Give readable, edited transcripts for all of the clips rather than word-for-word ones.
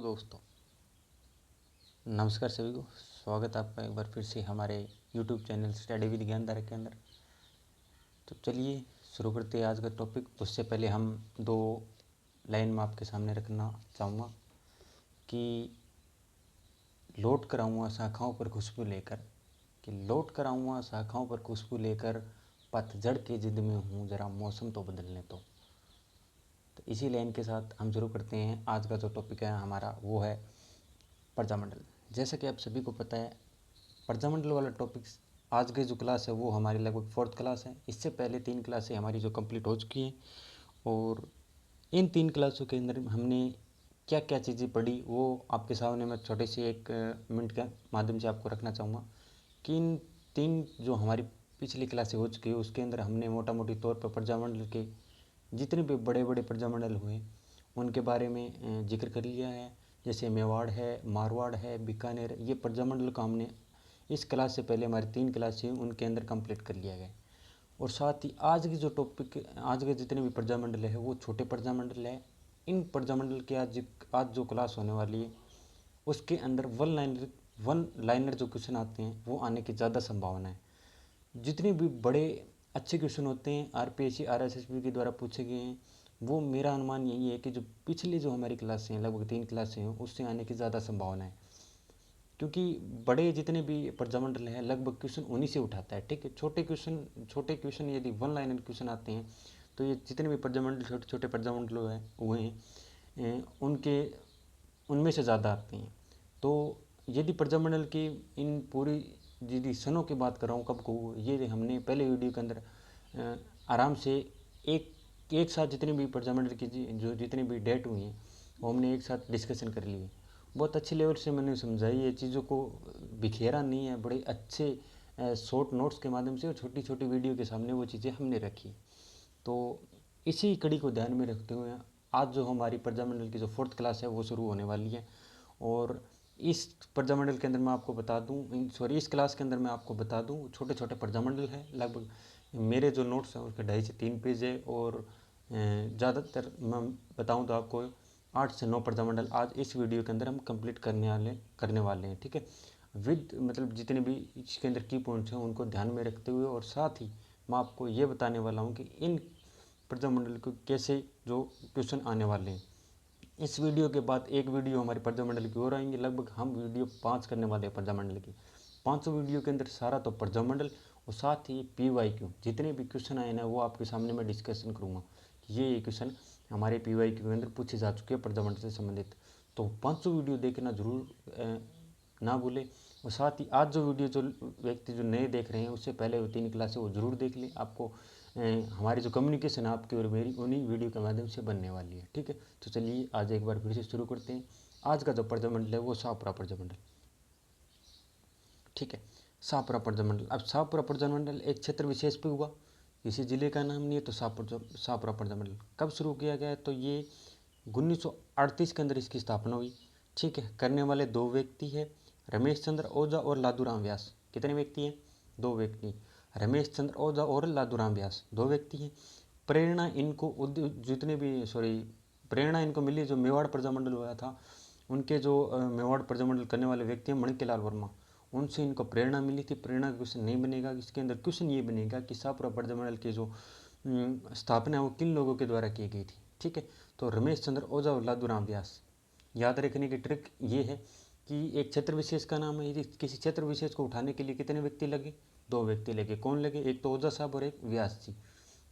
दोस्तों, नमस्कार सभी को। स्वागत है आपका एक बार फिर से हमारे YouTube channel study with Gyandhara के अंदर। तो चलिए शुरू करते हैं आज का टॉपिक। उससे पहले हम दो लाइन में आपके सामने रखना चाहूँगा कि लौट कर आऊँगा शाखाओं पर खुशबू लेकर, लौट कर आऊँगा शाखाओं पर खुशबू लेकर, पतझड़ के जिद में हूँ ज़रा मौसम तो बदलने तो इसी लाइन के साथ हम शुरू करते हैं। आज का जो टॉपिक है हमारा वो है प्रजामंडल। जैसा कि आप सभी को पता है, प्रजामंडल वाला टॉपिक आज की जो क्लास है वो हमारी लगभग 4th क्लास है। इससे पहले 3 क्लासें हमारी जो कंप्लीट हो चुकी हैं और इन 3 क्लासों के अंदर हमने क्या क्या चीज़ें पढ़ी वो आपके सामने मैं छोटे से 1 मिनट के माध्यम से आपको रखना चाहूँगा कि इन 3 जो हमारी पिछली क्लासें हो चुकी है उसके अंदर हमने मोटा मोटी तौर पर प्रजामंडल के जितने भी बड़े बड़े प्रजामंडल हुए उनके बारे में जिक्र कर लिया है। जैसे मेवाड़ है, मारवाड़ है, बीकानेर, ये प्रजामंडल का हमने इस क्लास से पहले हमारी 3 क्लासें उनके अंदर कंप्लीट कर लिया गया। और साथ ही आज की जो टॉपिक, आज के जितने भी प्रजामंडल है वो छोटे प्रजामंडल है। इन प्रजामंडल के आज जो क्लास होने वाली है उसके अंदर वन लाइनर जो क्वेश्चन आते हैं वो आने की ज़्यादा संभावना है। जितने भी बड़े अच्छे क्वेश्चन होते हैं आरपीएससी आरएसएसबी के द्वारा पूछे गए हैं, वो मेरा अनुमान यही है कि जो पिछली जो हमारी क्लासें हैं लगभग 3 क्लासें हैं उससे आने की ज़्यादा संभावना है। क्योंकि बड़े जितने भी प्रजामंडल हैं लगभग क्वेश्चन उन्हीं से उठाता है। ठीक है, छोटे क्वेश्चन यदि वन लाइनर क्वेश्चन आते हैं तो ये जितने भी प्रजामंडल छोटे छोटे प्रजामंडल हुए हैं उनके उनमें से ज़्यादा आते हैं। तो यदि प्रजामंडल की इन पूरी यदि सनों की बात कर रहा हूँ कब को, ये हमने पहले वीडियो के अंदर आराम से एक साथ जितने भी प्रजामंडल की जो जितनी भी डेट हुई हैं वो हमने एक साथ डिस्कशन कर लिए। बहुत अच्छे लेवल से मैंने समझाई है, चीज़ों को बिखेरा नहीं है, बड़े अच्छे शॉर्ट नोट्स के माध्यम से और छोटी छोटी वीडियो के सामने वो चीज़ें हमने रखी। तो इसी कड़ी को ध्यान में रखते हुए आज जो हमारी प्रजामंडल की जो 4th क्लास है वो शुरू होने वाली है। और इस प्रजामंडल के अंदर मैं आपको बता दूं, इस क्लास के अंदर मैं आपको बता दूं छोटे छोटे प्रजामंडल हैं। लगभग मेरे जो नोट्स हैं उसके 2.5 से 3 पेज है और ज़्यादातर मैं बताऊं तो आपको 8 से 9 प्रजामंडल आज इस वीडियो के अंदर हम कंप्लीट करने वाले हैं। ठीक है, विद मतलब जितने भी इसके अंदर की पॉइंट्स हैं उनको ध्यान में रखते हुए, और साथ ही मैं आपको ये बताने वाला हूँ कि इन प्रजामंडल को कैसे जो क्वेश्चन आने वाले हैं। इस वीडियो के बाद एक वीडियो हमारी प्रजामंडल की और आएंगे। लगभग हम वीडियो 5 करने वाले हैं प्रजामंडल की। 5 वीडियो के अंदर सारा तो प्रजामंडल और साथ ही PYQ जितने भी क्वेश्चन आए ना वो आपके सामने मैं डिस्कशन करूँगा कि ये क्वेश्चन हमारे PYQ के अंदर पूछे जा चुके हैं प्रजामंडल से संबंधित। तो 5 वीडियो देखना जरूर ना भूलें। और साथ ही आज जो वीडियो जो व्यक्ति जो नए देख रहे हैं उससे पहले वो 3 क्लासें वो ज़रूर देख लें। आपको हमारी जो कम्युनिकेशन आपकी और मेरी उन्हीं वीडियो के माध्यम से बनने वाली है। ठीक है, तो चलिए आज एक बार फिर से शुरू करते हैं। आज का जो प्रजामंडल है वो शाहपुरा प्रजामंडल। ठीक है, शाहपुरा प्रजामंडल। अब शाहपुरा प्रजामंडल एक क्षेत्र विशेष पे हुआ, किसी जिले का नाम नहीं है। तो शाहपुरा प्रजामंडल कब शुरू किया गया है तो ये 1938 के अंदर इसकी स्थापना हुई। ठीक है, करने वाले 2 व्यक्ति है, रमेश चंद्र ओझा और लादूराम व्यास। कितने व्यक्ति हैं? 2 व्यक्ति, रमेश चंद्र ओझा और लादूराम व्यास 2 व्यक्ति हैं। प्रेरणा इनको प्रेरणा इनको मिली जो मेवाड़ प्रजामंडल हुआ था उनके जो मेवाड़ प्रजामंडल करने वाले व्यक्ति हैं मणिकलाल वर्मा, उनसे इनको प्रेरणा मिली थी। प्रेरणा का क्वेश्चन नहीं बनेगा, इसके अंदर क्वेश्चन ये बनेगा कि शाहपुरा प्रजामंडल की जो स्थापना है वो किन लोगों के द्वारा की गई थी। ठीक है, तो रमेश चंद्र ओझा और लादूराम व्यास। याद रखने की ट्रिक ये है कि एक क्षेत्र विशेष का नाम है, यदि किसी क्षेत्र विशेष को उठाने के लिए कितने व्यक्ति लगे? 2 व्यक्ति लगे। कौन लगे? एक तो ओझा साहब और एक व्यास जी।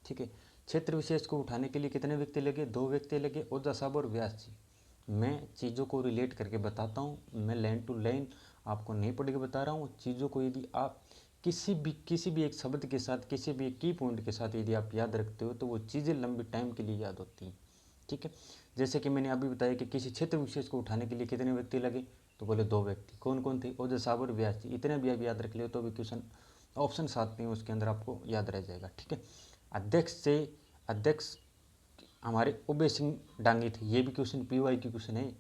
ठीक है, क्षेत्र विशेष को उठाने के लिए कितने व्यक्ति लगे? 2 व्यक्ति लगे, ओझा साहब और व्यास जी। मैं चीज़ों को रिलेट करके बताता हूँ, मैं लाइन टू लाइन आपको नहीं पढ़ के बता रहा हूँ। चीज़ों को यदि आप किसी भी एक शब्द के साथ, किसी भी एक की पॉइंट के साथ यदि आप याद रखते हो तो वो चीज़ें लंबी टाइम के लिए याद होती हैं। ठीक है, जैसे कि मैंने अभी बताया कि किसी क्षेत्र विशेष को उठाने के लिए कितने व्यक्ति लगे तो बोले 2 व्यक्ति। कौन कौन थे? ओझा साहब और व्यास जी। इतने भी आप याद रख ले तो भी क्वेश्चन ऑप्शन आते हैं उसके अंदर आपको याद रह जाएगा। ठीक है, अध्यक्ष हमारे उबे सिंह डांगी थे। ये भी क्वेश्चन PYQ क्वेश्चन है।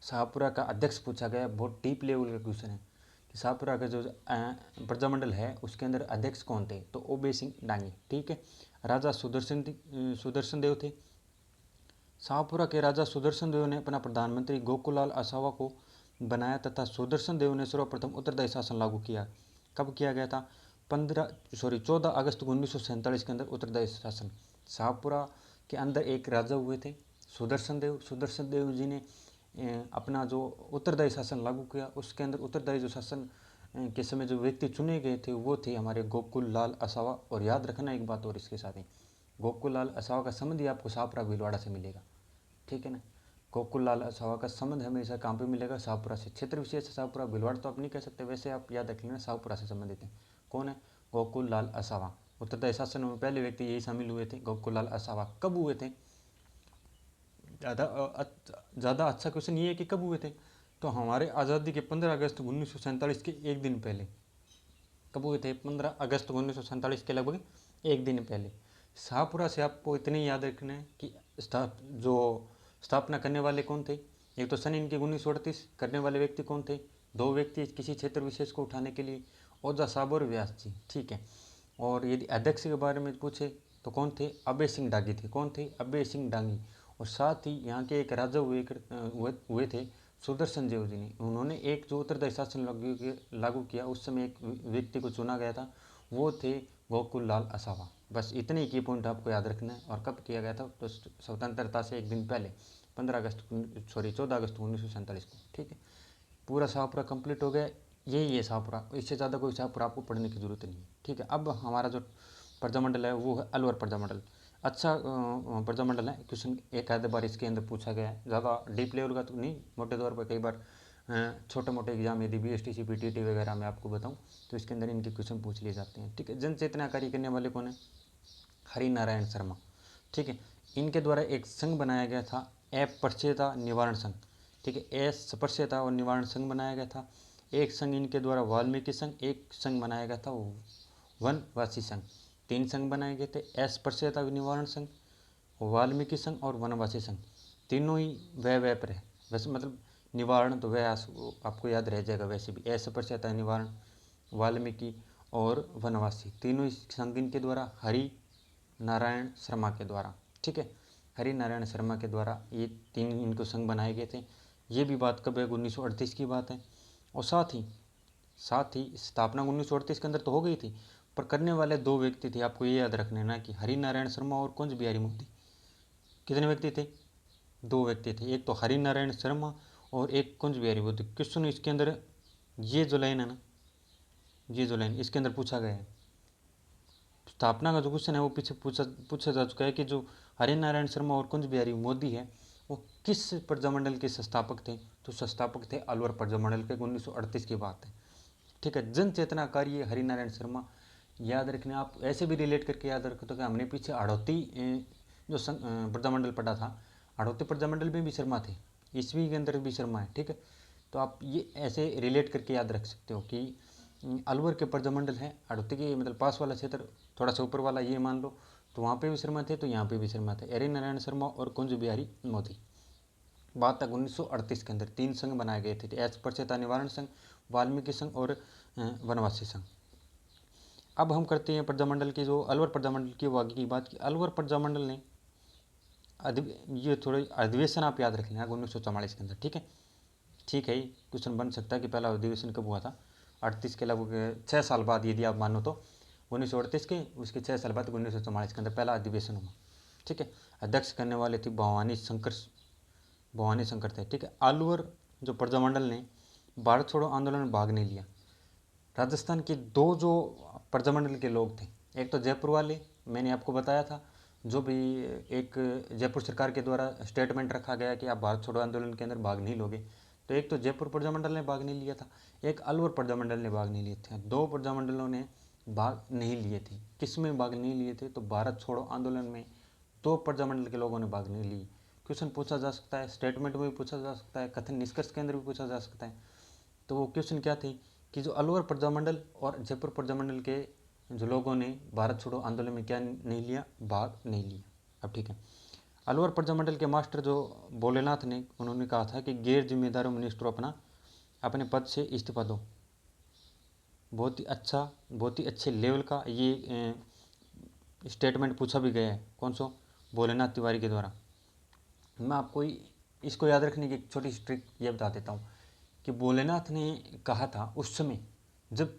शाहपुरा का अध्यक्ष पूछा गया, बहुत डीप लेवल का क्वेश्चन है कि शाहपुरा का जो प्रजामंडल है उसके अंदर अध्यक्ष कौन थे? तो उबे सिंह डांगी। ठीक है, राजा सुदर्शन देव थे। शाहपुरा के राजा सुदर्शन देव ने अपना प्रधानमंत्री गोकुललाल असावा को बनाया तथा सुदर्शन देव ने सर्वप्रथम उत्तरदायी शासन लागू किया। कब किया गया था? 14 अगस्त 1947 के अंदर उत्तरदायी शासन। शाहपुरा के अंदर एक राजा हुए थे सुदर्शन देव जी ने अपना जो उत्तरदायी शासन लागू किया। उसके अंदर उत्तरदायी जो शासन के समय जो व्यक्ति चुने गए थे वो थे हमारे गोकुललाल असावा। और याद रखना एक बात और इसके साथ ही, गोकुललाल असावा का संबंध ही आपको शाहपुरा भीलवाड़ा से मिलेगा, ठीक है ना। गोकुललाल असावा का संबंध हमेशा कहाँ पे मिलेगा? शाहपुरा से। क्षेत्र विशेष शाहपुरा भीलवाड़ा तो आप नहीं कह सकते, वैसे आप याद रख लेना शाहपुरा से संबंधित है। कौन है? गोकुललाल असावा। उत्तरदायी शासन में पहले व्यक्ति यही शामिल हुए थे, गोकुललाल असावा। कब हुए थे? ज़्यादा अच्छा क्वेश्चन ये है कि कब हुए थे, तो हमारे आज़ादी के 15 अगस्त 1947 के एक दिन पहले। कब हुए थे? 15 अगस्त 1947 के लगभग एक दिन पहले। शाहपुरा से आपको इतने याद रखना है कि स्थापना करने वाले कौन थे? एक तो सन इनके 1938। करने वाले व्यक्ति कौन थे? दो व्यक्ति किसी क्षेत्र विशेष को उठाने के लिए, ओझा साहब और व्यास जी, ठीक है। और यदि अध्यक्ष के बारे में पूछे तो कौन थे? अभय सिंह डांगी थे। कौन थे? अभय सिंह डांगी। और साथ ही यहाँ के एक राजा हुए थे सुदर्शन देव जी ने। उन्होंने एक जो उत्तरदायी शासन लागू किया, उस समय एक व्यक्ति को चुना गया था, वो थे गोकुललाल असावा। बस इतने ही की पॉइंट आपको याद रखना है। और कब किया गया था? तो स्वतंत्रता से एक दिन पहले 14 अगस्त 1947 को, ठीक है। पूरा शाहपुरा कंप्लीट हो गया। यही है शाहपुरा, इससे ज़्यादा कोई शाहपुरा आपको पढ़ने की ज़रूरत नहीं है, ठीक है। अब हमारा जो प्रजामंडल है वो है अलवर प्रजामंडल। अच्छा प्रजामंडल है, क्वेश्चन एक आधे बार इसके अंदर पूछा गया है, ज़्यादा डीप लेवल का तो नहीं, मोटे तौर पर कई बार छोटे मोटे एग्जाम यदि BSTC PTT वगैरह में आपको बताऊं तो इसके अंदर इनके क्वेश्चन पूछ लिए जाते हैं, ठीक है। जन चेतना कार्य करने वाले कौन है? हरि नारायण शर्मा, ठीक है। इनके द्वारा एक संघ बनाया गया था, अस्पृश्यता निवारण संघ, ठीक है। अस्पृश्यता और निवारण संघ बनाया गया था। एक संघ इनके द्वारा वाल्मीकि संघ, एक संघ बनाया गया था वनवासी संघ। 3 संघ बनाए गए थे, अस्पृश्यता निवारण संघ, वाल्मीकि संघ और वनवासी संघ। तीनों ही वह पर है, वैसे मतलब निवारण तो वह आपको याद रह जाएगा, वैसे भी अस्पृश्यता निवारण, वाल्मीकि और वनवासी, तीनों ही संघ इनके द्वारा हरि नारायण शर्मा के द्वारा, ठीक है। हरि नारायण शर्मा के द्वारा ये 3 इनको संघ बनाए गए थे। ये भी बात कब है? 1938 की बात है। और साथ ही स्थापना 1938 के अंदर तो हो गई थी, पर करने वाले 2 व्यक्ति थे, आपको ये याद रखना है ना, कि हरि नारायण शर्मा और कुंज बिहारी मोदी। कितने व्यक्ति थे? 2 व्यक्ति थे, एक तो हरि नारायण शर्मा और एक कुंज बिहारी मोदी। क्वेश्चन इसके अंदर ये जो लाइन है ना, ये जो लाइन इसके अंदर पूछा गया है, स्थापना का जो क्वेश्चन है वो पीछे पूछा जा चुका है कि जो हरि नारायण शर्मा और कुंज बिहारी मोदी है वो किस प्रजामंडल के संस्थापक थे? तो संस्थापक थे अलवर प्रजामंडल के। 1938 की बात है, ठीक है। जन चेतना कार्य हरि नारायण शर्मा, याद रखने आप ऐसे भी रिलेट करके याद रखो तो कि हमने पीछे हड़ौती जो प्रजामंडल पढ़ा था, हड़ौती प्रजामंडल में भी शर्मा थे, ईस्वी के अंदर भी शर्मा है, ठीक है। तो आप ये ऐसे रिलेट करके याद रख सकते हो कि अलवर के प्रजामंडल है, हड़ौती के मतलब पास वाला क्षेत्र, थोड़ा सा ऊपर वाला ये मान लो, तो वहाँ पे भी शर्मा थे, तो यहाँ पे भी शर्मा थे। हरि नारायण शर्मा और कुंज बिहारी मोदी। बात तक 1938 के अंदर 3 संघ बनाए गए थे, अस्पृश्यता निवारण संघ, वाल्मीकि संघ और वनवासी संघ। अब हम करते हैं प्रजामंडल की, जो अलवर प्रजामंडल की वो आगे की बात की। अलवर प्रजामंडल ने ये थोड़े अधिवेशन आप याद रख लेना 1944 के अंदर, ठीक है। ठीक है, क्वेश्चन बन सकता है कि पहला अधिवेशन कब हुआ था? 38 के लगभग 6 साल बाद, यदि आप मानो तो 1938 के, उसके 6 साल बाद 1944 के अंदर पहला अधिवेशन हुआ, ठीक है। अध्यक्ष करने वाले थे भवानी शंकर थे, ठीक है। अलवर जो प्रजामंडल ने भारत छोड़ो आंदोलन में भाग नहीं लिया। राजस्थान के 2 जो प्रजामंडल के लोग थे, एक तो जयपुर वाले, मैंने आपको बताया था, जो भी एक जयपुर सरकार के द्वारा स्टेटमेंट रखा गया कि आप भारत छोड़ो आंदोलन के अंदर भाग नहीं लोगे, तो एक तो जयपुर प्रजामंडल ने भाग नहीं लिया था, एक अलवर प्रजामंडल ने भाग नहीं लिए थे। 2 प्रजामंडलों ने भाग नहीं लिए थे। किस में भाग नहीं लिए थे? तो भारत छोड़ो आंदोलन में 2 प्रजामंडल के लोगों ने भाग नहीं लिए। क्वेश्चन पूछा जा सकता है, स्टेटमेंट में भी पूछा जा सकता है, कथन निष्कर्ष के अंदर भी पूछा जा सकता है। तो वो क्वेश्चन क्या थे कि जो अलवर प्रजामंडल और जयपुर प्रजामंडल के जो लोगों ने भारत छोड़ो आंदोलन में क्या नहीं लिया? भाग नहीं लिया। अब ठीक है, अलवर प्रजामंडल के मास्टर जो भोलेनाथ ने, उन्होंने कहा था कि गैर जिम्मेदार मिनिस्टर अपने पद से इस्तीफा दो। बहुत ही अच्छे लेवल का ये स्टेटमेंट पूछा भी गया है। कौन सो? भोलेनाथ तिवारी के द्वारा। मैं आपको इसको याद रखने की एक छोटी सी ट्रिक ये बता देता हूँ कि भोलेनाथ ने कहा था उस समय जब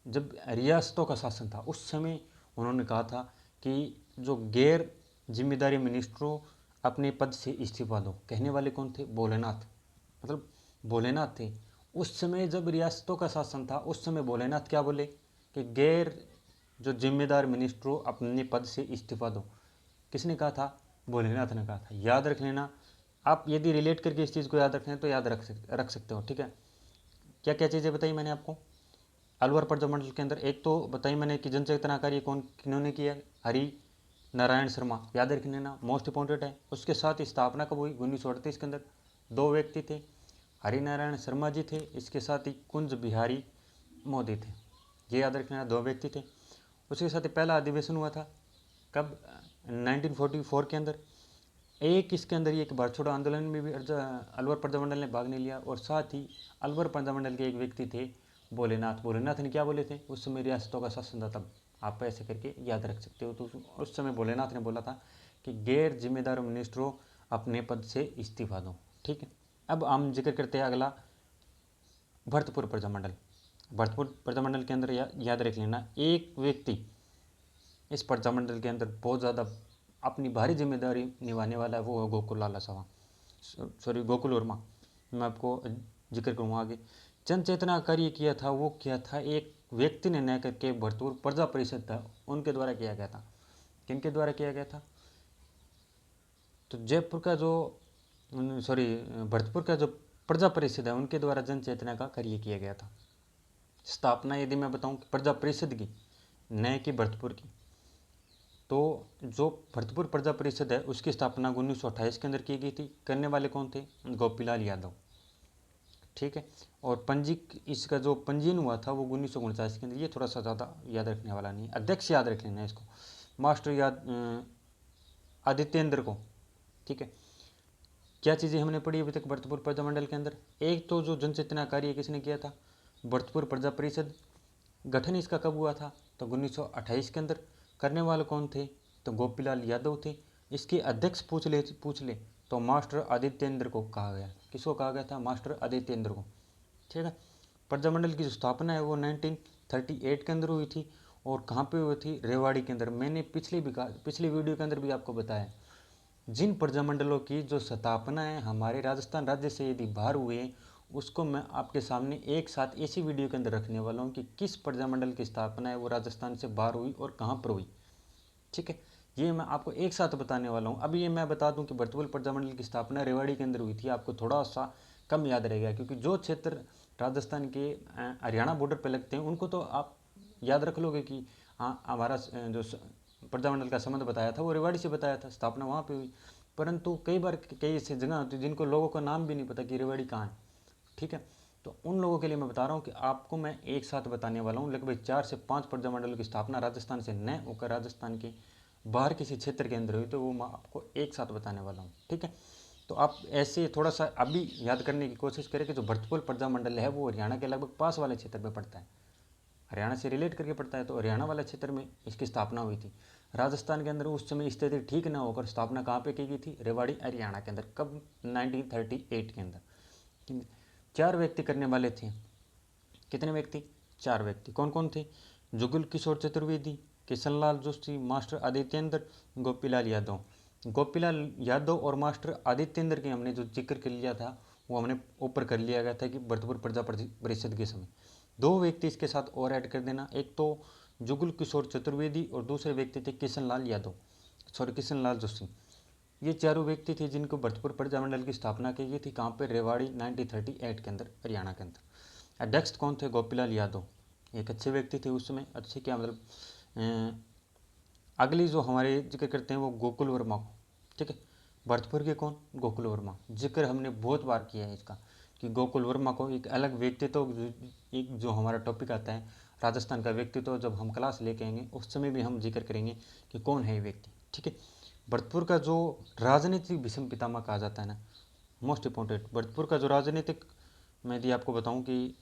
जब रियासतों का शासन था, उस समय उन्होंने कहा था कि जो गैर जिम्मेदारी मिनिस्टरों अपने पद से इस्तीफा दो। कहने वाले कौन थे? भोलेनाथ, मतलब भोलेनाथ थे। उस समय जब रियासतों का शासन था, उस समय भोलेनाथ क्या बोले कि गैर जो जिम्मेदार मिनिस्टरों अपने पद से इस्तीफा दो। किसने कहा था? भोलेनाथ ने कहा था। याद रख लेना। आप यदि रिलेट करके इस चीज़ को याद रखें तो याद रख सकते हो। ठीक है, क्या क्या चीज़ें बताई मैंने आपको अलवर पर्जा मंडल के अंदर? एक तो बताई मैंने कि जन चेतना कार्य कौन किन्होंने किया? हरि नारायण शर्मा, याद रख लेना, मोस्ट इंपॉर्टेंट है। उसके साथ ही स्थापना कब हुई? 1938 के अंदर। दो व्यक्ति थे, हरि नारायण शर्मा जी थे, इसके साथ ही कुंज बिहारी मोदी थे। ये याद रखना, दो व्यक्ति थे। उसके साथ ही पहला अधिवेशन हुआ था कब? 1944 के अंदर। एक इसके अंदर एक भारत छोड़ो आंदोलन में भी अलवर पर्जा मंडल ने भाग नहीं लिया। और साथ ही अलवर पर्जा मंडल के एक व्यक्ति थे भोलेनाथ। भोलेनाथ ने क्या बोले थे? उस समय रियासतों का शासन था तब, आप ऐसे करके याद रख सकते हो। तो उस समय भोलेनाथ ने बोला था कि गैर जिम्मेदार मिनिस्टरों अपने पद से इस्तीफा दो। ठीक है, अब हम जिक्र करते हैं अगला भरतपुर प्रजा मंडल। भरतपुर प्रजा मंडल के अंदर याद रख लेना, एक व्यक्ति इस प्रजा मंडल के अंदर बहुत ज़्यादा अपनी भारी जिम्मेदारी निभाने वाला है, वो है गोकुल लाला सवा, सॉरी गोकुल वर्मा। मैं आपको जिक्र करूँगा आगे। जन चेतना कार्य किया था, वो किया था एक व्यक्ति ने न करके भरतपुर प्रजा परिषद था उनके द्वारा किया गया था। किनके द्वारा किया गया था? तो जयपुर का जो सॉरी भरतपुर का जो प्रजा परिषद है उनके द्वारा जन चेतना का कार्य किया गया था। स्थापना यदि मैं बताऊं कि प्रजा परिषद की, न कि भरतपुर की, तो जो भरतपुर प्रजा परिषद है उसकी स्थापना 1928 के अंदर की गई थी। करने वाले कौन थे? गोपीलाल यादव। ठीक है, और इसका जो पंजीयन हुआ था वो 1949 के अंदर। ये थोड़ा सा ज़्यादा याद रखने वाला नहीं है, अध्यक्ष याद रख लेना है इसको, मास्टर आदित्येंद्र को। ठीक है, क्या चीज़ें हमने पढ़ी अभी तक भरतपुर प्रजा मंडल के अंदर? एक तो जो जन चेतना कार्य किसने किया था? भरतपुर प्रजा परिषद। गठन इसका कब हुआ था? तो 1928 के अंदर। करने वाले कौन थे? तो गोपीलाल यादव थे। इसके अध्यक्ष पूछ ले तो मास्टर आदित्येंद्र को कहा गया। किसको कहा गया था? मास्टर आदित्येंद्र को। ठीक है, प्रजा मंडल की जो स्थापना है वो 1938 के अंदर हुई थी। और कहाँ पे हुई थी? रेवाड़ी के अंदर। मैंने पिछली वीडियो के अंदर भी आपको बताया, जिन प्रजा मंडलों की जो स्थापना है हमारे राजस्थान राज्य से यदि बाहर हुए, उसको मैं आपके सामने एक साथ इसी वीडियो के अंदर रखने वाला हूँ कि किस प्रजा मंडल की स्थापना है वो राजस्थान से बाहर हुई और कहाँ पर हुई। ठीक है, ये मैं आपको एक साथ बताने वाला हूँ। अभी ये मैं बता दूँ कि भरतपुर प्रजा मंडल की स्थापना रेवाड़ी के अंदर हुई थी। आपको थोड़ा सा कम याद रहेगा क्योंकि जो क्षेत्र राजस्थान के हरियाणा बॉर्डर पर लगते हैं उनको तो आप याद रख लोगे कि हाँ हमारा जो प्रजा मंडल का संबंध बताया था वो रेवाड़ी से बताया था, स्थापना वहाँ पे हुई। परंतु कई बार कई ऐसी जगह होती है जिनको लोगों का नाम भी नहीं पता कि रेवाड़ी कहाँ है। ठीक है, तो उन लोगों के लिए मैं बता रहा हूँ कि आपको मैं एक साथ बताने वाला हूँ। लगभग 4 से 5 प्रजा मंडलों की स्थापना राजस्थान से न होकर राजस्थान के बाहर किसी क्षेत्र के अंदर हुई, तो वो मैं आपको एक साथ बताने वाला हूँ। ठीक है, तो आप ऐसे थोड़ा सा अभी याद करने की कोशिश करें कि जो भरतपुर प्रजा मंडल है वो हरियाणा के लगभग पास वाले क्षेत्र में पड़ता है, हरियाणा से रिलेट करके पड़ता है। तो हरियाणा वाले क्षेत्र में इसकी स्थापना हुई थी। राजस्थान के अंदर उस समय स्थिति ठीक ना होकर स्थापना कहाँ पे की गई थी? रेवाड़ी हरियाणा के अंदर। कब? 1938 के अंदर। 4 व्यक्ति करने वाले थे। कितने व्यक्ति? 4 व्यक्ति। कौन कौन थे? जुगल किशोर चतुर्वेदी, किशनलाल जोशी, मास्टर आदित्येंद्र, गोपीलाल यादव। गोपीलाल यादव और मास्टर आदित्येंद्र के हमने जो जिक्र कर लिया था वो हमने ऊपर कर लिया गया था कि भरतपुर प्रजा परिषद के समय। 2 व्यक्ति इसके साथ और ऐड कर देना, एक तो जुगल किशोर चतुर्वेदी और दूसरे व्यक्ति थे किशनलाल यादव, सॉरी किशनलाल जोशी। ये चारों व्यक्ति थे जिनको भरतपुर प्रजा मंडल की स्थापना की गई थी। कहाँ पर? रेवाड़ी 1938 के अंदर, हरियाणा के अंदर। अध्यक्ष कौन थे? गोपीलाल यादव। एक अच्छे व्यक्ति थे उस समय। अच्छे क्या मतलब अगली जो हमारे जिक्र करते हैं वो गोकुल वर्मा को। ठीक है, भरतपुर के कौन? गोकुल वर्मा। जिक्र हमने बहुत बार किया है इसका कि गोकुल वर्मा को एक अलग व्यक्तित्व, एक जो हमारा टॉपिक आता है राजस्थान का व्यक्तित्व, जब हम क्लास लेके आएंगे उस समय भी हम जिक्र करेंगे कि कौन है ये व्यक्ति। ठीक है, भरतपुर का जो राजनीतिक भीष्म पितामह कहा जाता है ना, मोस्ट इंपॉर्टेंट, भरतपुर का जो राजनीतिक मैं यदि आपको बताऊं कि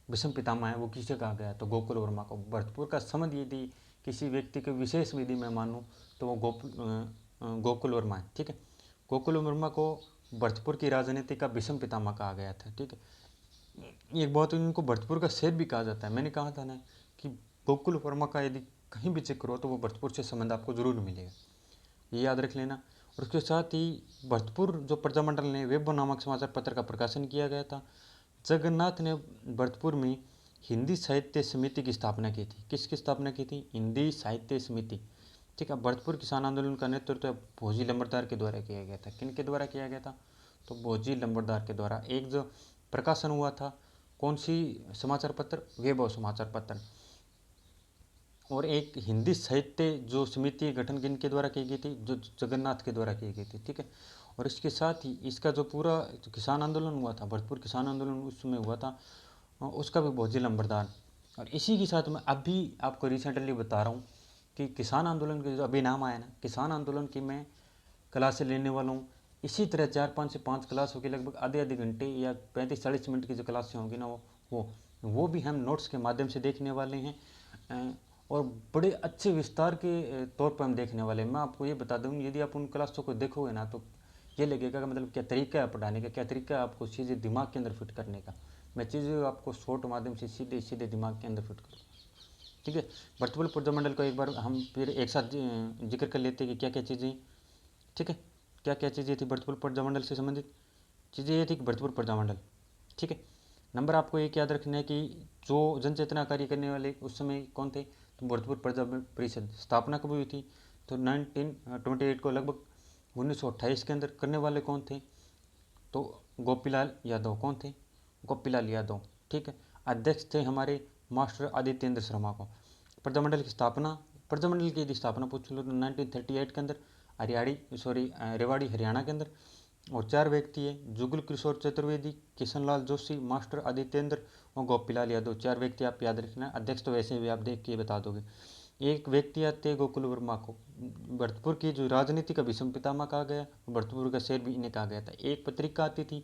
भीष्म पितामह है वो किसे कहा गया? तो गोकुल वर्मा को। भरतपुर का संबंध यदि किसी व्यक्ति के विशेष में यदि मैं मानूँ तो वो गोकुल वर्मा है। ठीक है, गोकुल वर्मा को भरतपुर की राजनीति का विषम पितामह कहा गया था। ठीक है, एक बात इनको भरतपुर का शेर भी कहा जाता है। मैंने कहा था ना कि गोकुल वर्मा का यदि कहीं भी जिक्र हो तो वो भरतपुर से संबंध आपको जरूर मिलेगा, ये याद रख लेना। और उसके साथ ही भरतपुर जो प्रजामंडल ने वेब नामक समाचार पत्र का प्रकाशन किया गया था। जगन्नाथ ने भरतपुर में हिंदी साहित्य समिति की स्थापना की थी। किसकी स्थापना की थी? हिंदी साहित्य समिति। ठीक है, भरतपुर किसान आंदोलन का नेतृत्व भोजी लंबरदार के द्वारा किया गया था। किन के द्वारा किया गया था? तो भोजी लंबरदार के द्वारा। एक जो प्रकाशन हुआ था, कौन सी समाचार पत्र? वैभव समाचार पत्र। और एक हिंदी साहित्य जो समिति गठन किनके द्वारा की गई थी? जो जगन्नाथ के द्वारा की गई थी। ठीक है, और इसके साथ ही इसका जो पूरा जो किसान आंदोलन हुआ था, भरतपुर किसान आंदोलन उस समय हुआ था, उसका भी भोजी लंबरदार। और इसी के साथ मैं अभी आपको रिसेंटली बता रहा हूँ कि किसान आंदोलन के जो अभी नाम आया ना, किसान आंदोलन की मैं क्लासें लेने वाला हूँ। इसी तरह 4-5 से 5 क्लास होगी, लगभग आधे घंटे या 35-40 मिनट की जो क्लासें होंगी ना, वो भी हम नोट्स के माध्यम से देखने वाले हैं। और बड़े अच्छे विस्तार के तौर पर हम देखने वाले हैं। मैं आपको ये बता दूँ, यदि आप उन क्लासों को देखोगे ना तो ये लगेगा कि मतलब क्या तरीका है पढ़ाने का, क्या तरीका है आपको चीज़ें दिमाग के अंदर फिट करने का। मैं चीज़ें आपको शॉर्ट माध्यम से सीधे सीधे दिमाग के अंदर फिट करूँ। ठीक है, भरतपुर प्रजामंडल को एक बार हम फिर एक साथ जिक्र कर लेते हैं कि क्या क्या चीज़ें। ठीक है, क्या क्या चीज़ें थी भरतपुर प्रजामंडल से संबंधित? चीज़ें ये थी कि भरतपुर प्रजामंडल। ठीक है, नंबर आपको एक याद रखना है कि जो जन चेतना कार्य करने वाले उस समय कौन थे? तो भरतपुर प्रजा परिषद स्थापना कब हुई थी? तो 1928 को, लगभग 1928 के अंदर। करने वाले कौन थे? तो गोपीलाल यादव। कौन थे? गोपीलाल यादव। ठीक है, अध्यक्ष थे हमारे मास्टर आदित्येंद्र शर्मा को। प्रजामंडल की स्थापना, प्रजामंडल की यदि स्थापना पूछ लो तो 1938 के अंदर रेवाड़ी हरियाणा के अंदर। और 4 व्यक्ति है, जुगल किशोर चतुर्वेदी, किशनलाल जोशी, मास्टर आदित्येंद्र और गोपीलाल यादव। 4 व्यक्ति आप याद रखना। अध्यक्ष तो वैसे भी आप देख के बता दोगे। एक व्यक्ति आते हैं गोकुल वर्मा को भरतपुर की जो राजनीति का विषम पितामह कहा गया, भरतपुर का शेर भी इन्हें कहा गया था। एक पत्रिका आती थी,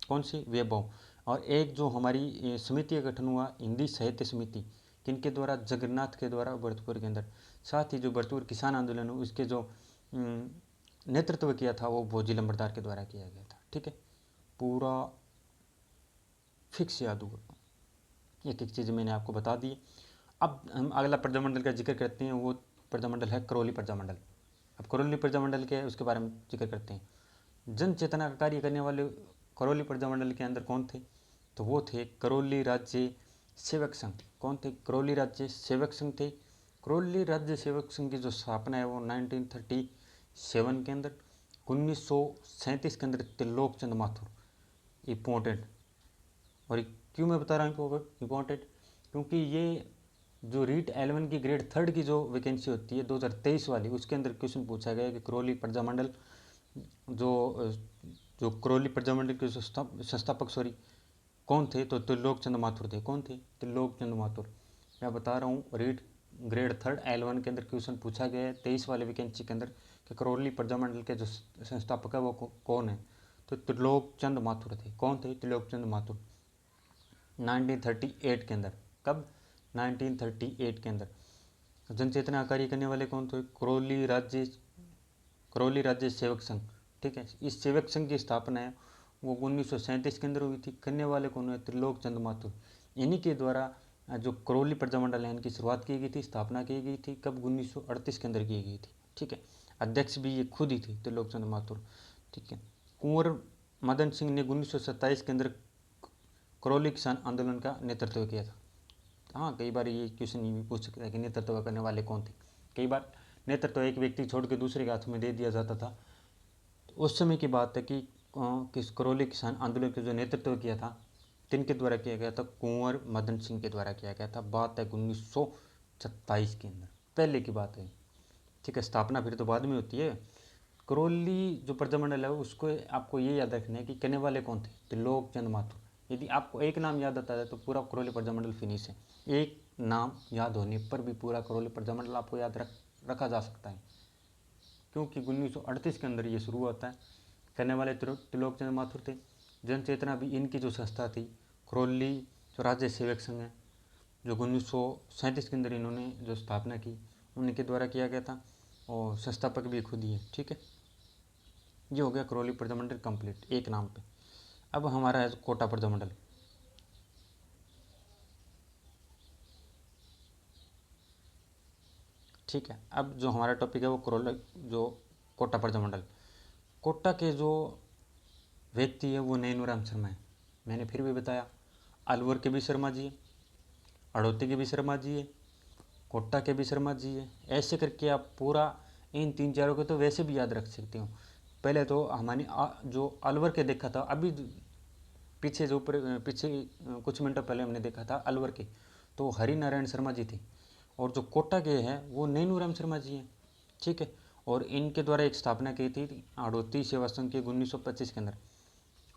कौन सी? वैभव। और एक जो हमारी समिति का गठन हुआ, हिंदी साहित्य समिति, किनके द्वारा? जगन्नाथ के द्वारा, भरतपुर के अंदर। साथ ही जो भरतपुर किसान आंदोलन हुआ उसके जो नेतृत्व किया था वो भोजी लंबरदार के द्वारा किया गया था। ठीक है, पूरा फिक्स याद होगा, एक एक चीज़ मैंने आपको बता दी। अब हम अगला प्रजामंडल का जिक्र करते हैं, वो प्रजामंडल है करौली प्रजामंडल। अब करौली प्रजामंडल क्या है उसके बारे में जिक्र करते हैं। जन चेतना का कार्य करने वाले करौली प्रजामंडल के अंदर कौन थे? तो वो थे करौली राज्य सेवक संघ। कौन थे? करौली राज्य सेवक संघ थे। करौली राज्य सेवक संघ की जो स्थापना है वो 1937 के अंदर। 1937 के अंदर त्रिलोक चंद माथुर। इम्पोर्टेंट। और क्यों मैं बता रहा हूँ इम्पोर्टेंट? क्योंकि ये जो रीट 11 की ग्रेड 3 की जो वैकेंसी होती है 2023 वाली, उसके अंदर क्वेश्चन पूछा गया कि करौली प्रजामंडल जो जो करौली प्रजामंडल के जो संस्थापक कौन थे? तो त्रिलोक चंद माथुर थे। कौन थे? त्रिलोक चंद माथुर। मैं बता रहा हूँ, रीट ग्रेड 3 L1 के अंदर क्वेश्चन पूछा गया है 23 वाले वैकेंसी के अंदर कि करौली प्रजामंडल के जो संस्थापक है वो कौन है? तो त्रिलोक चंद माथुर थे। कौन थे? त्रिलोक चंद माथुर। 1938 के अंदर। कब? 1938 के अंदर। जन चेतना कार्य करने वाले कौन थे? करौली राज्य सेवक संघ। ठीक है, इस सेवक संघ की स्थापना है वो 1937 के अंदर हुई थी। करने वाले कौन है? त्रिलोक चंद माथुर। इन्हीं के द्वारा जो करौली प्रजामंडल है इनकी शुरुआत की गई थी, स्थापना की गई थी। कब? 1938 के अंदर की गई थी। ठीक है, अध्यक्ष भी ये खुद ही थे, त्रिलोक चंद माथुर। ठीक है, कुंवर मदन सिंह ने 1927 के अंदर करौली किसान आंदोलन का नेतृत्व किया था। हाँ, कई बार ये क्वेश्चन ये भी पूछ सकता है कि नेतृत्व करने वाले कौन थे। कई बार नेतृत्व एक व्यक्ति छोड़ के दूसरे के हाथ में दे दिया जाता था। तो उस समय की बात है कि किस करौली किसान आंदोलन का जो नेतृत्व किया था किनके द्वारा किया गया था? कुंवर मदन सिंह के द्वारा किया गया था। बात है 1927 के अंदर, पहले की बात है। ठीक है, स्थापना फिर तो बाद में होती है। करौली जो प्रजामंडल है उसको आपको ये याद रखना है कि करने वाले कौन थे? त्रिलोक चंद माथुर। यदि आपको एक नाम याद आता है तो पूरा करौली प्रजामंडल फिनिश है। एक नाम याद होने पर भी पूरा करौली प्रजामंडल आपको याद रखा जा सकता है, क्योंकि 1938 के अंदर ये शुरू होता है। करने वाले त्रिलोक चंद माथुर थे। जन चेतना भी इनकी जो संस्था थी, करौली जो राज्य सेवक संघ है, जो 1937 के अंदर इन्होंने जो स्थापना की उनके द्वारा किया गया था। और संस्थापक भी खुद ही है। ठीक है, ये हो गया करौली प्रजामंडल कंप्लीट एक नाम पे। अब हमारा है कोटा प्रजामंडल। ठीक है, अब जो हमारा टॉपिक है वो करौली जो कोटा प्रजामंडल। कोटा के जो व्यक्ति है वो नैनूराम शर्मा है। मैंने फिर भी बताया, अलवर के भी शर्मा जी है, हड़ौती के भी शर्मा जी है, कोटा के भी शर्मा जी है। ऐसे करके आप पूरा इन तीन चारों को तो वैसे भी याद रख सकते हो। पहले तो हमारी जो अलवर के देखा था, अभी पीछे पीछे कुछ मिनटों पहले हमने देखा था अलवर के, तो हरि नारायण शर्मा जी थे। और जो कोटा के हैं वो नैनूराम शर्मा जी हैं। ठीक है, और इनके द्वारा एक स्थापना की थी हड़ौती सेवा संघ के 1925 के अंदर।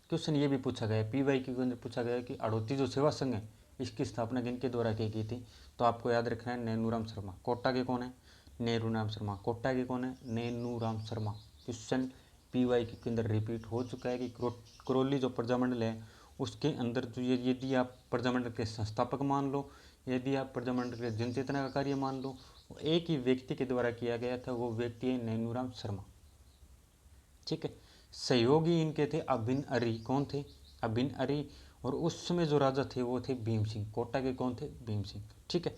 क्वेश्चन ये भी पूछा गया, पीवाई के अंदर पूछा गया कि हड़ौती जो सेवा संघ है इसकी स्थापना किनके द्वारा की गई थी, तो आपको याद रखना है नैनूराम शर्मा। कोटा के कौन है? नैनूराम शर्मा। कोटा के कौन है? नैनूराम शर्मा। क्वेश्चन पीवाई के अंदर रिपीट हो चुका है कि करौली जो प्रजामंडल है उसके अंदर जो यदि आप प्रजामंडल के संस्थापक मान लो, यदि आप प्रजामंडल के जनचेतना का कार्य मान लो, एक ही व्यक्ति के द्वारा किया गया था, वो व्यक्ति है नैनूराम शर्मा। ठीक है, सहयोगी इनके थे अभिन अरी। कौन थे? अभिन अरी। और उस समय जो राजा थे वो थे भीम सिंह। कोटा के कौन थे? भीम सिंह। ठीक है,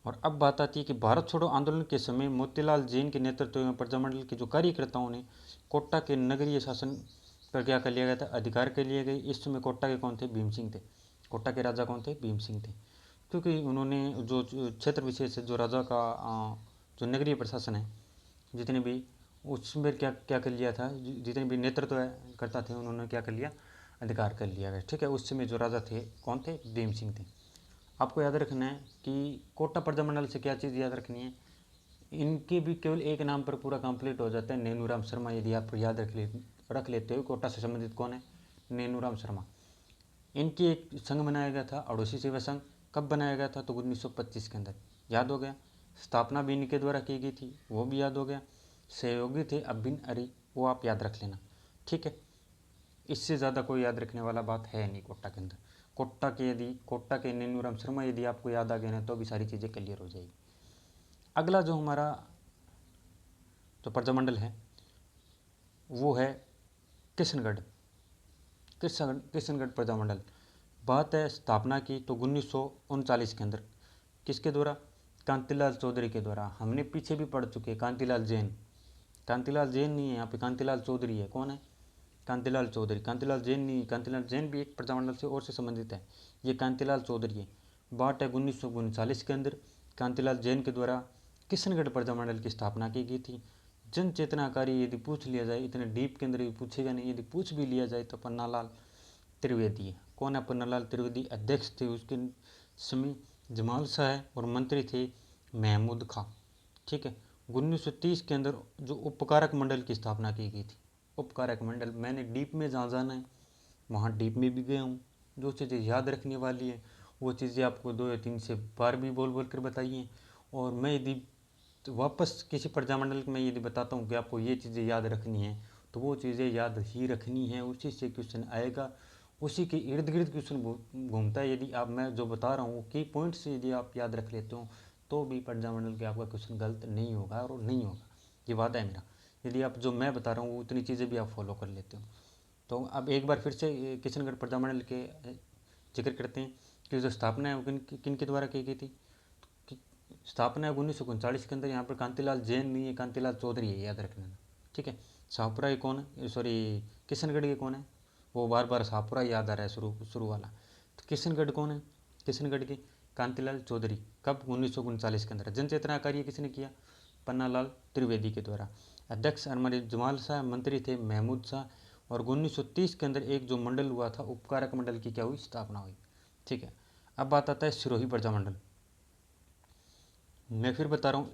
और अब बात आती है कि भारत छोड़ो आंदोलन के समय मोतीलाल जैन के नेतृत्व में प्रजामंडल के जो कार्यकर्ताओं ने कोटा के नगरीय शासन पर क्या कर लिया गया था? अधिकार कर लिए गए। इस समय कोटा के कौन थे? भीम सिंह थे। कोटा के राजा कौन थे? भीम सिंह थे। क्योंकि उन्होंने जो क्षेत्र विशेष जो राजा का जो नगरीय प्रशासन है, जितने भी उसमें क्या क्या कर लिया था, जितने भी नेतृत्व करता थे उन्होंने क्या कर लिया? अधिकार कर लिया गया। ठीक है, उस समय जो राजा थे कौन थे? भीम सिंह थे। आपको याद रखना है कि कोटा प्रजामंडल से क्या चीज़ याद रखनी है, इनके भी केवल एक नाम पर पूरा कंप्लीट हो जाता है, नैनूराम शर्मा। यदि आप याद रख लेते हो कोटा से संबंधित कौन है? नैनूराम शर्मा। इनकी एक संघ बनाया गया था अड़ोसी सेवा संघ। कब बनाया गया था? तो 1925 के अंदर। याद हो गया। स्थापना भी इनके द्वारा की गई थी, वो भी याद हो गया। सहयोगी थे अबिन अरी, वो आप याद रख लेना। ठीक है, इससे ज़्यादा कोई याद रखने वाला बात है नहीं कोटा के अंदर। कोटा के नैनूराम शर्मा यदि आपको याद आ गए ना तो भी सारी चीज़ें क्लियर हो जाएगी। अगला जो हमारा जो प्रजामंडल है वो है किशनगढ़। किशनगढ़ प्रजामंडल। बात है स्थापना की तो 1939 के अंदर। किसके द्वारा? कांतिलाल चौधरी के द्वारा। हमने पीछे भी पढ़ चुके हैं कांतिलाल जैन। कांतिलाल जैन नहीं है यहाँ पे, कांतिलाल चौधरी है। कौन है? कांतिलाल चौधरी। कांतिलाल जैन नहीं, कांतिलाल जैन भी एक प्रजामंडल से और से संबंधित है। ये कांतिलाल चौधरी है। बात है 1939 के अंदर कांतिलाल जैन के द्वारा किशनगढ़ प्रजामंडल की स्थापना की गई थी। जन चेतना कार्य यदि पूछ लिया जाए, इतने डीप के अंदर भी पूछेगा नहीं, यदि पूछ भी लिया जाए तो पन्नालाल त्रिवेदी है। कौन है? पन्नालाल त्रिवेदी अध्यक्ष थे उसके समय। जमाल शाह और मंत्री थे महमूद खां। ठीक है, 1930 के अंदर जो उपकारक मंडल की स्थापना की गई थी। उपकारक मंडल, मैंने डीप में जहाँ जाना है वहाँ डीप में भी गया हूँ। जो चीज़ें याद रखने वाली है वो चीज़ें आपको 2 या 3 से बार भी बोल बोल कर बताइए। और मैं यदि तो वापस किसी प्रजामंडल में यदि बताता हूँ कि आपको ये चीज़ें याद रखनी है तो वो चीज़ें याद ही रखनी है, उसी से क्वेश्चन आएगा, उसी के इर्द गिर्द क्वेश्चन घूमता है। यदि आप मैं जो बता रहा हूँ की पॉइंट से यदि आप याद रख लेते हो तो भी प्रजामंडल के आपका क्वेश्चन गलत नहीं होगा और नहीं होगा, ये वादा है मेरा। यदि आप जो मैं बता रहा हूँ उतनी चीज़ें भी आप फॉलो कर लेते हो। तो अब एक बार फिर से किशनगढ़ प्रजामंडल के जिक्र करते हैं कि जो स्थापना है वो किन के द्वारा की गई थी। स्थापना है 1939 के अंदर। यहाँ पर कांतिलाल जैन नहीं है, कांतिलाल चौधरी है, याद रखना। ठीक है, शाहपुरा के कौन है? सॉरी, किशनगढ़ के कौन है? वो बार बार शाहपुरा याद आ रहा है, शुरू वाला। तो किशनगढ़ कौन है? किशनगढ़ के कांतिलाल चौधरी। कब? 1939 के अंदर। जन चेतना कार्य किसने किया? पन्नालाल त्रिवेदी के द्वारा। अध्यक्ष हमारे जमाल शाह, मंत्री थे महमूद शाह। और 1930 के अंदर एक जो मंडल हुआ था उपकारक मंडल की क्या हुई? स्थापना हुई। ठीक है, अब बात आता है सिरोही प्रजामंडल। मैं फिर बता रहा हूँ,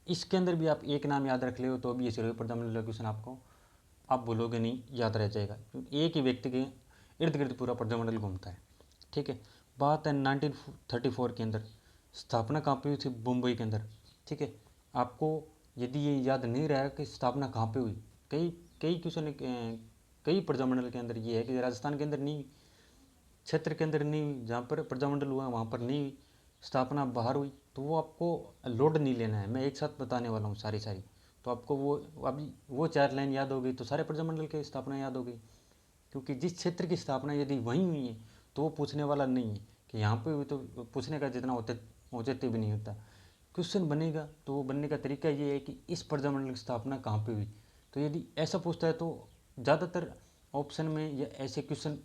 इसके अंदर भी आप एक नाम याद रख ले हो तो भी ये सिरोही प्रजामंडल क्वेश्चन आपको आप बोलोगे नहीं, याद रह जाएगा, क्योंकि एक ही व्यक्ति के इर्द गिर्द पूरा प्रजामंडल घूमता है। ठीक है, बात है 1934 के अंदर। स्थापना कहाँ पे हुई थी? मुंबई के अंदर। ठीक है, आपको यदि ये याद नहीं रहा कि स्थापना कहाँ पे हुई, कई कई क्वेश्चन कई प्रजामंडल के अंदर ये है कि राजस्थान के अंदर नहीं, क्षेत्र के अंदर नहीं हुई, जहाँ पर प्रजामंडल हुआ वहाँ पर नहीं हुई, स्थापना बाहर हुई, तो वो आपको लोड नहीं लेना है। मैं एक साथ बताने वाला हूँ सारी सारी, तो आपको वो अभी वो 4 लाइन याद हो गई तो सारे प्रजामंडल की स्थापना याद हो गई। क्योंकि जिस क्षेत्र की स्थापना यदि वहीं हुई है तो वो पूछने वाला नहीं है कि यहाँ पे हुई, तो पूछने का जितना औचित्य भी नहीं होता। क्वेश्चन बनेगा तो वो बनने का तरीका ये है कि इस प्रजामंडल की स्थापना कहाँ पे हुई। तो यदि ऐसा पूछता है तो ज़्यादातर ऑप्शन में या ऐसे क्वेश्चन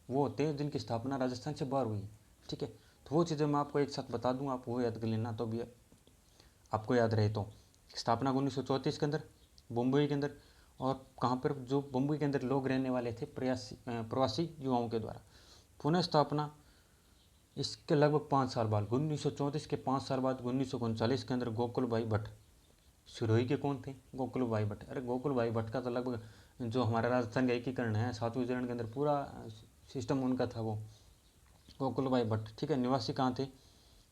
वो होते हैं जिनकी स्थापना राजस्थान से बाहर हुई है। ठीक है, तो वो चीज़ें मैं आपको एक साथ बता दूँ, आप वो याद कर लेना तो भी आपको याद रहे। तो स्थापना 1934 के अंदर मुंबई के अंदर, और कहाँ पर, जो मुंबई के अंदर लोग रहने वाले थे प्रवासी युवाओं के द्वारा। पुनः स्थापना इसके लगभग 5 साल बाद 1934 के 5 साल बाद 1939 के अंदर गोकुल भाई भट्ट। सिरोही के कौन थे? गोकुल भाई भट्ट। अरे गोकुल भाई भट्ट का तो लगभग जो हमारा राजस्थान का एकीकरण है 7वें चरण के अंदर पूरा सिस्टम उनका था वो गोकुल भाई भट्ट। ठीक है, निवासी कहाँ थे?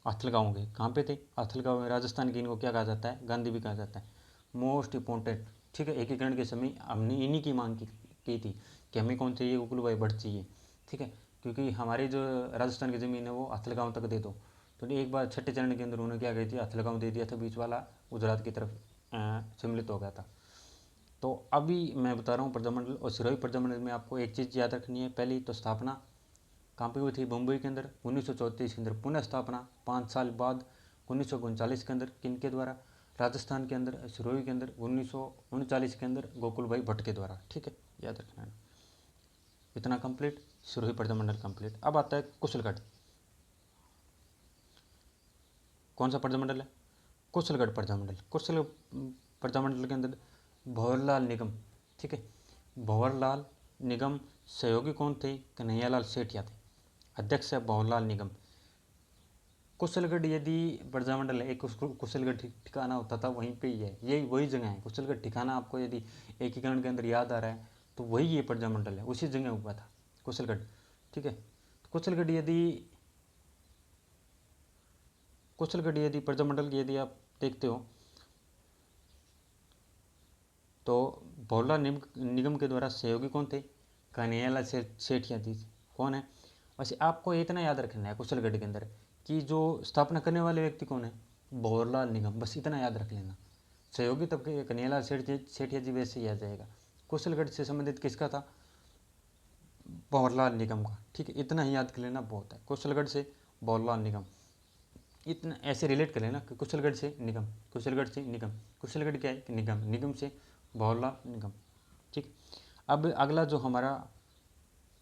अथलगांव के। कहाँ पे थे? अथलगांव में। राजस्थान के इनको क्या कहा जाता है? गांधी भी कहा जाता है। Most important. ठीक है, एकीकरण के समय हमने इन्हीं की मांग की थी कि हमें कौन चाहिए? गोकुल भाई भट्ट चाहिए। ठीक है, क्योंकि हमारी जो राजस्थान की ज़मीन है वो अथलगांव तक दे दो। तो एक बार छठे चरण के अंदर उन्होंने क्या कही थी? अथलगांव दे दिया था, बीच वाला गुजरात की तरफ सम्मिलित हो गया था। तो अभी मैं बता रहा हूँ प्रजामंडल और सिरोही प्रजामंडल में आपको एक चीज़ याद रखनी है। पहली तो स्थापना कहाँ पे हुई थी? मुंबई के अंदर 1934 के अंदर। पुनः स्थापना 5 साल बाद 1939 के अंदर किनके द्वारा? राजस्थान के अंदर सिरोही के अंदर 1939 के अंदर गोकुल भाई भट्ट के द्वारा। ठीक है, याद रखना है। इतना कंप्लीट, सिरोही प्रजामंडल कंप्लीट। अब आता है कुशलगढ़। कौन सा प्रजामंडल है? कुशलगढ़ प्रजामंडल। कुशल प्रजामंडल के अंदर भंवरलाल निगम। ठीक है, भंवरलाल निगम। सहयोगी कौन थे? कन्हैयालाल सेठिया थे। अध्यक्ष है भंवरलाल निगम। कुशलगढ़ यदि प्रजामंडल है, एक कुशलगढ़ ठिकाना होता था वहीं पे ही है, यही वही जगह है कुशलगढ़ ठिकाना। आपको यदि एकीकरण के अंदर याद आ रहा है तो वही ये प्रजामंडल है, उसी जगह हुआ था कुशलगढ़। ठीक है, कुशलगढ़ यदि प्रजामंडल की यदि आप देखते हो तो भंवरलाल निगम के द्वारा सहयोगी कौन थे? कन्हैयालाल सेठिया जी। कौन है? वैसे आपको इतना याद रखना है कुशलगढ़ के अंदर कि जो स्थापना करने वाले व्यक्ति कौन है? भंवरलाल निगम। बस इतना याद रख लेना। सहयोगी तब के कन्हैयालाल सेठिया जी वैसे ही आ जाएगा। कुशलगढ़ से संबंधित किसका था? भंवरलाल निगम का। ठीक है, इतना ही याद कर लेना बहुत है। कुशलगढ़ से भंवरलाल निगम, इतना ऐसे रिलेट कर लेना कि कुशलगढ़ से निगम, कुशलगढ़ से निगम। कुशलगढ़ क्या है? कि निगम, निगम से भंवरलाल निगम। ठीक, अब अगला जो हमारा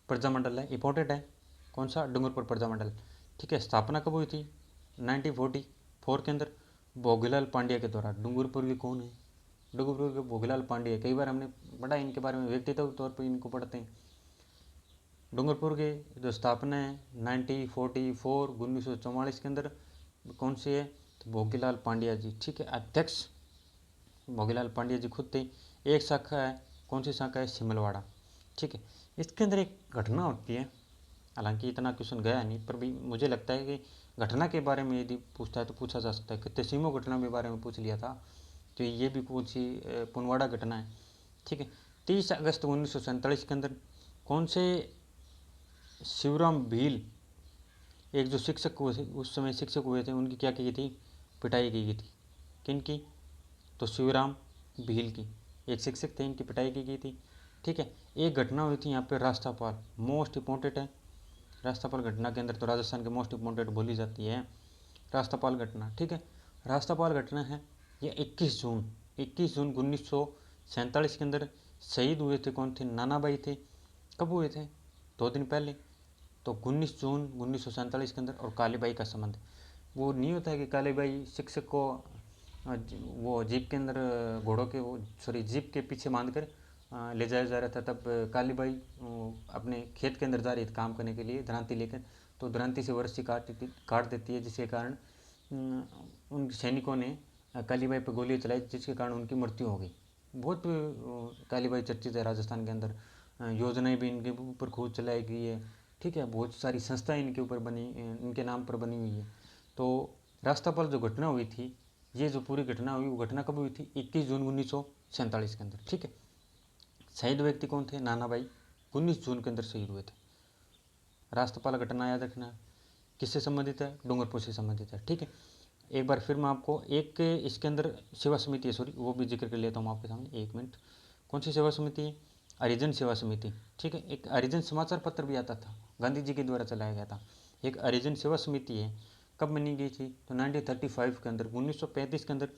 प्रजामंडल है इंपॉर्टेंट है। कौन सा? डूंगरपुर प्रजामंडल। ठीक है, स्थापना कब हुई थी? 1944 के अंदर भोगीलाल पांड्या के द्वारा। डूंगरपुर के कौन है? डूंगरपुर के भोगीलाल पांड्या। कई बार हमने पढ़ा है इनके बारे में, व्यक्तित्व तौर पर इनको पढ़ते हैं। डूंगरपुर के जो स्थापना है 1944 1944 के अंदर कौन सी है? तो भोगीलाल पांड्या जी। ठीक है, अध्यक्ष भोगीलाल पांड्या जी खुद थे। एक शाखा है, कौन सी शाखा है? सिमलवाड़ा। ठीक है, इसके अंदर एक घटना होती है, हालांकि इतना क्वेश्चन गया नहीं, पर भी मुझे लगता है कि घटना के बारे में यदि पूछता है तो पूछा जा सकता है। कि तसीमो घटना के बारे में पूछ लिया था, तो ये भी कौन सी पुनवाड़ा घटना है। ठीक है, 30 अगस्त 1947 के अंदर कौन से शिवराम भील, एक जो शिक्षक हुए थे उस समय, शिक्षक हुए थे, उनकी क्या की थी? पिटाई की गई थी। किन की? तो शिवराम भील की। एक शिक्षक थे, इनकी पिटाई की गई थी। ठीक है, एक घटना हुई थी यहाँ पे रास्तापाल, मोस्ट इम्पोर्टेंट है। रास्तापाल घटना के अंदर तो राजस्थान के मोस्ट इम्पोर्टेंट बोली जाती है रास्तापाल घटना। ठीक है, रास्तापाल घटना है ये 21 जून 1947 के अंदर शहीद हुए थे। कौन थे? नानाबाई थे। कब हुए थे? 2 दिन पहले। तो 19 जून 1947 के अंदर। और कालीबाई का संबंध वो नहीं होता है कि कालीबाई शिक्षक को वो जीप के अंदर घोड़ों के वो सॉरी जीप के पीछे बांध कर ले जाया जा रहा था। तब कालीबाई अपने खेत के अंदर जा रही थी काम करने के लिए द्रांति लेकर। तो द्रांति से वर्षी काट देती है, जिसके कारण उन सैनिकों ने कालीबाई पर गोली चलाई, जिसके कारण उनकी मृत्यु हो गई। बहुत कालीबाई चर्चित है राजस्थान के अंदर। योजनाएं भी इनके ऊपर खूब चलाई गई है। ठीक है, बहुत सारी संस्थाएं इनके ऊपर बनी, इनके नाम पर बनी हुई है। तो रास्तापाल जो घटना हुई थी, ये जो पूरी घटना हुई वो घटना कब हुई थी? 21 जून 1947 के अंदर। ठीक है, शहीद व्यक्ति कौन थे? नानाबाई 19 जून के अंदर शहीद हुए थे। रास्तापाल घटना याद रखना। किससे संबंधित है? डूंगरपुर से संबंधित है। ठीक है, एक बार फिर मैं आपको एक इसके अंदर सेवा समिति है, सॉरी वो भी जिक्र कर लेता हूँ आपके सामने, 1 मिनट। कौन सी सेवा समिति है? हरिजन सेवा समिति, ठीक है। एक हरिजन समाचार पत्र भी आता था, गांधी जी के द्वारा चलाया गया था। एक हरिजन सेवा समिति है, कब बनी गई थी? तो 1935 के अंदर, 1935 के अंदर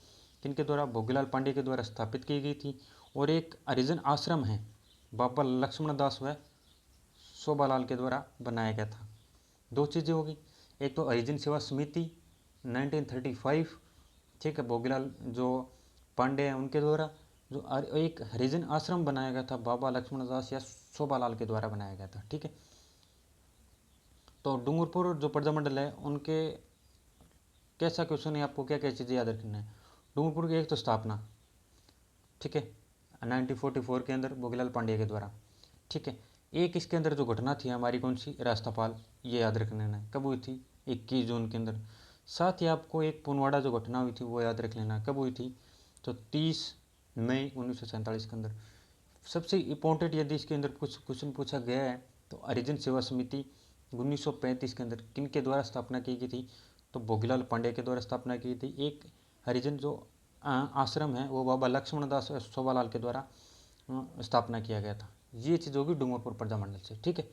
किनके द्वारा? भोगीलाल पांडे के द्वारा स्थापित की गई थी। और एक हरिजन आश्रम है, बाबा लक्ष्मण दास व शोभालाल के द्वारा बनाया गया था। दो चीज़ें होगी, एक तो हरिजन सेवा समिति 1935, ठीक है, भोगीलाल जो पांडे हैं उनके द्वारा, जो एक हरिजन आश्रम बनाया गया था बाबा लक्ष्मण दास या शोभालाल के द्वारा बनाया गया था, ठीक है। तो डूंगरपुर जो प्रजामंडल है उनके कैसा क्वेश्चन है, आपको क्या क्या चीज़ें याद रखना है? डूंगरपुर की एक तो स्थापना, ठीक है, 1944 के अंदर भोगीलाल पांडे के द्वारा, ठीक है। एक इसके अंदर जो घटना थी हमारी, कौन सी? रास्तापाल, ये याद रख लेना है, कब हुई थी? 21 जून के अंदर। साथ ही आपको एक पुनवाड़ा जो घटना हुई थी वो याद रख लेना, कब हुई थी? तो 30 मई 1947 के अंदर। सबसे इम्पोर्टेंट यदि इसके अंदर कुछ क्वेश्चन पूछा गया है तो हरिजन सेवा समिति 1935 के अंदर किन के द्वारा स्थापना की गई थी? तो भोगीलाल पांडे के द्वारा स्थापना की गई थी। एक हरिजन जो आश्रम है वो बाबा लक्ष्मण दास शोभालाल के द्वारा स्थापना किया गया था। ये चीज़ होगी डूंगरपुर प्रजामंडल से, ठीक है।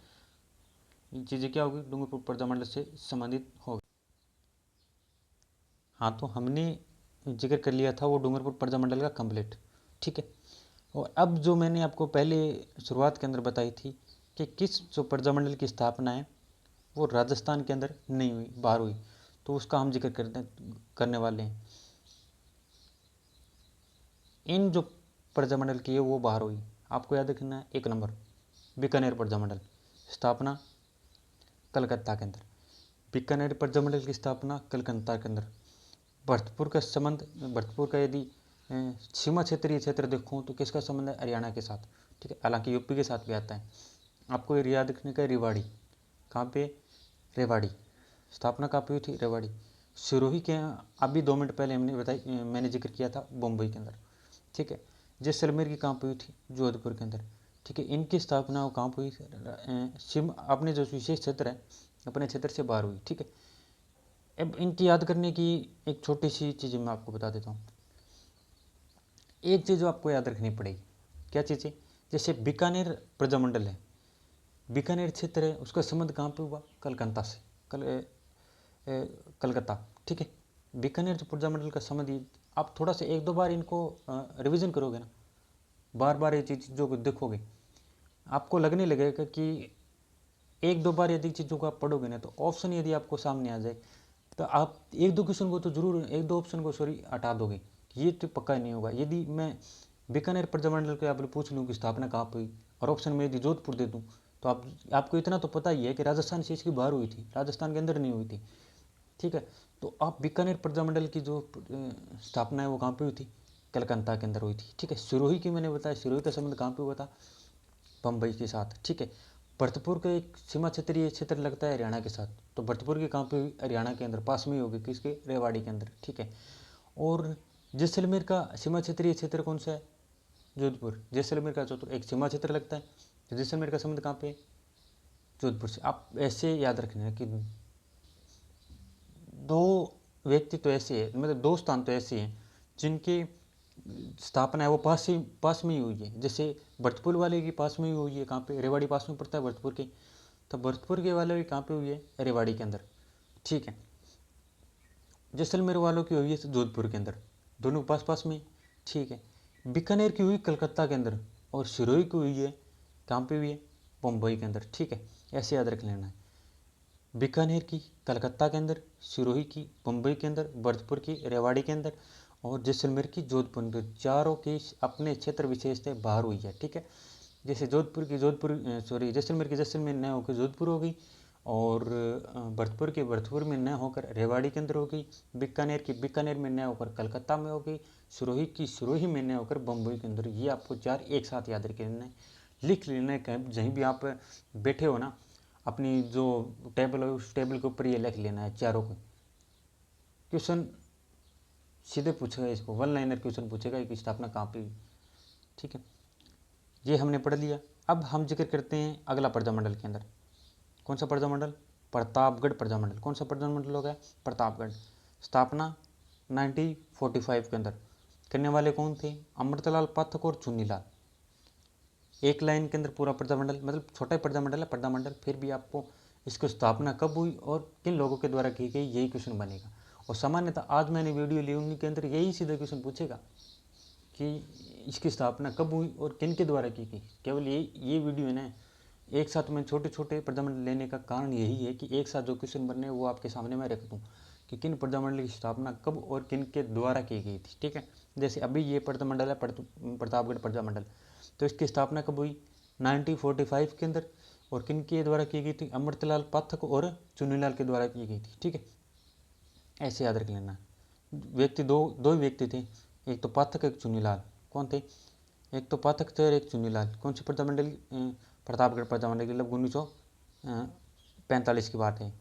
ये चीज़ें क्या होगी? डूंगरपुर प्रजामंडल से संबंधित होगी। हाँ, तो हमने जिक्र कर लिया था वो डूंगरपुर प्रजामंडल का कंप्लीट, ठीक है। और अब जो मैंने आपको पहले शुरुआत के अंदर बताई थी कि किस जो प्रजामंडल की स्थापना है वो राजस्थान के अंदर नहीं हुई, बाहर हुई, तो उसका हम जिक्र करने वाले हैं। इन जो प्रजामंडल की है वो बाहर हुई, आपको याद रखना है। 1 नंबर बीकानेर प्रजामंडल, स्थापना कलकत्ता के अंदर। बीकानेर प्रजामंडल की स्थापना कलकत्ता के अंदर। भरतपुर का संबंध, भरतपुर का यदि सीमा क्षेत्रीय क्षेत्र देखूँ तो किसका संबंध है? हरियाणा के साथ, ठीक है। हालांकि यूपी के साथ भी आता है। आपको ये याद रखने का, रेवाड़ी, कहाँ पे? रेवाड़ी, स्थापना कहाँ पे हुई थी? रेवाड़ी। सिरोही के अभी 2 मिनट पहले हमने बताई, मैंने जिक्र किया था बम्बई के अंदर, ठीक है। जैसलमेर की कहाँ पे हुई थी? जोधपुर के अंदर, ठीक है। इनकी स्थापना वो कहाँ पे हुई? सिम अपने जो विशेष क्षेत्र है अपने क्षेत्र से बाहर हुई, ठीक है। अब इनकी याद करने की एक छोटी सी चीज़ मैं आपको बता देता हूँ। एक चीज़ जो आपको याद रखनी पड़ेगी, क्या चीज़ है? जैसे बीकानेर प्रजामंडल है, बीकानेर क्षेत्र है, उसका संबंध कहाँ पे हुआ? कलकत्ता से, कलकत्ता, ठीक है। बीकानेर जो प्रजामंडल का संबंध, आप थोड़ा सा 1-2 बार इनको रिवीजन करोगे ना, बार बार ये चीज़ों को देखोगे, आपको लगने लगेगा कि 1-2 बार यदि चीज़ों को आप पढ़ोगे ना तो ऑप्शन यदि आपको सामने आ जाए तो आप 1-2 क्वेश्चन को तो जरूर, 1-2 ऑप्शन को सॉरी हटा दोगे, ये तो पक्का नहीं होगा। यदि मैं बीकानेर प्रजामंडल के आप पूछ लूँ कि स्थापना कहाँ पर हुई और ऑप्शन में यदि जोधपुर दे दूँ तो आपको इतना तो पता ही है कि राजस्थान से इसकी बाहर हुई थी, राजस्थान के अंदर नहीं हुई थी, ठीक है। तो आप बीकानेर प्रजामंडल की जो स्थापना है वो कहाँ पे हुई थी? कलकत्ता के अंदर हुई थी, ठीक है। सिरोही की मैंने बताया, सिरोही का संबंध कहाँ पे हुआ था? बम्बई के साथ, ठीक है। भरतपुर का एक सीमा क्षेत्रीय क्षेत्र लगता है हरियाणा के साथ, तो भरतपुर की कहाँ पे हुई? हरियाणा के अंदर, पास में ही होगी, किसके? रेवाड़ी के अंदर, ठीक है। और जैसलमेर का सीमा क्षेत्रीय क्षेत्र कौन सा है? जोधपुर। जैसलमेर का जो एक सीमा क्षेत्र लगता है, तो जैसलमेर का संबंध कहाँ पे? जोधपुर से। आप ऐसे याद रखना है कि 2 व्यक्ति तो ऐसे हैं, मतलब 2 स्थान तो ऐसे हैं जिनकी स्थापना है वो पास में ही हुई है। जैसे भरतपुर वाले की पास में ही हुई है, कहाँ पे? रेवाड़ी पास में पड़ता है भरतपुर के, तो भरतपुर के वाले की कहाँ पे हुई है? रेवाड़ी के अंदर, ठीक है। जैसलमेर वालों की हुई है जोधपुर के अंदर, दोनों पास पास में, ठीक है। बीकानेर की हुई कलकत्ता के अंदर और सिरोही की हुई है कहाँ पे हुई है? मुंबई के अंदर, ठीक है। ऐसे याद रख लेना है, बीकानेर की कलकत्ता के अंदर, सिरोही की मुंबई के अंदर, भरतपुर की रेवाड़ी के अंदर और जैसलमेर की जोधपुर के, चारों की अपने क्षेत्र विशेष से बाहर हुई है, ठीक है। जैसे जोधपुर की जोधपुर, सॉरी, जैसलमेर की जैसलमेर न होकर जोधपुर हो गई और भरतपुर की भरतपुर में न होकर रेवाड़ी के अंदर हो गई, बीकानेर की बीकानेर में न होकर कलकत्ता में हो गई, सिरोही की सिरोही में न होकर बम्बई के अंदर। ये आपको 4 एक साथ याद रख लेना है, लिख लेना है, कहीं भी आप बैठे हो ना, अपनी जो टेबल है उस टेबल के ऊपर ये लिख लेना है चारों को। क्वेश्चन सीधे पूछेगा, इसको 1 लाइनर क्वेश्चन पूछेगा कि स्थापना कहाँ पे हुई, ठीक है। ये हमने पढ़ लिया। अब हम जिक्र करते हैं अगला प्रजामंडल के अंदर। कौन सा प्रजामंडल? प्रतापगढ़ प्रजामंडल। कौन सा प्रजामंडल हो गया? प्रतापगढ़। स्थापना 1945 के अंदर। करने वाले कौन थे? अमृतलाल पाठक और चुन्नीलाल। एक लाइन के अंदर पूरा प्रजामंडल, मतलब छोटा ही प्रजामंडल है प्रजामंडल, फिर भी आपको इसकी स्थापना कब हुई और किन लोगों के द्वारा की गई, यही क्वेश्चन बनेगा। और सामान्यतः आज मैंने वीडियो ली उन्हीं के अंदर यही सीधा क्वेश्चन पूछेगा कि इसकी स्थापना कब हुई और किन के द्वारा की गई। केवल ये वीडियो है ना, एक साथ मैं छोटे छोटे प्रजामंडल लेने का कारण यही है कि एक साथ जो क्वेश्चन बनने वो आपके सामने मैं रख दूँ कि किन प्रजामंडल की स्थापना कब और किन के द्वारा की गई थी। ठीक है, जैसे अभी ये प्रजामंडल है प्रतापगढ़ प्रजामंडल, तो इसकी स्थापना कब हुई? 1945 के अंदर। और किन के द्वारा की गई थी? अमृतलाल पाठक और चुन्नीलाल के द्वारा की गई थी। ठीक है, ऐसे याद रख लेना। व्यक्ति दो ही व्यक्ति थे, एक तो पाठक एक चुन्नीलाल। कौन थे? एक तो पाठक थे और एक चुन्नीलाल। कौन सी प्रजामंडल? प्रतापगढ़ प्रजामंडल, लगभग 1945 की बात है।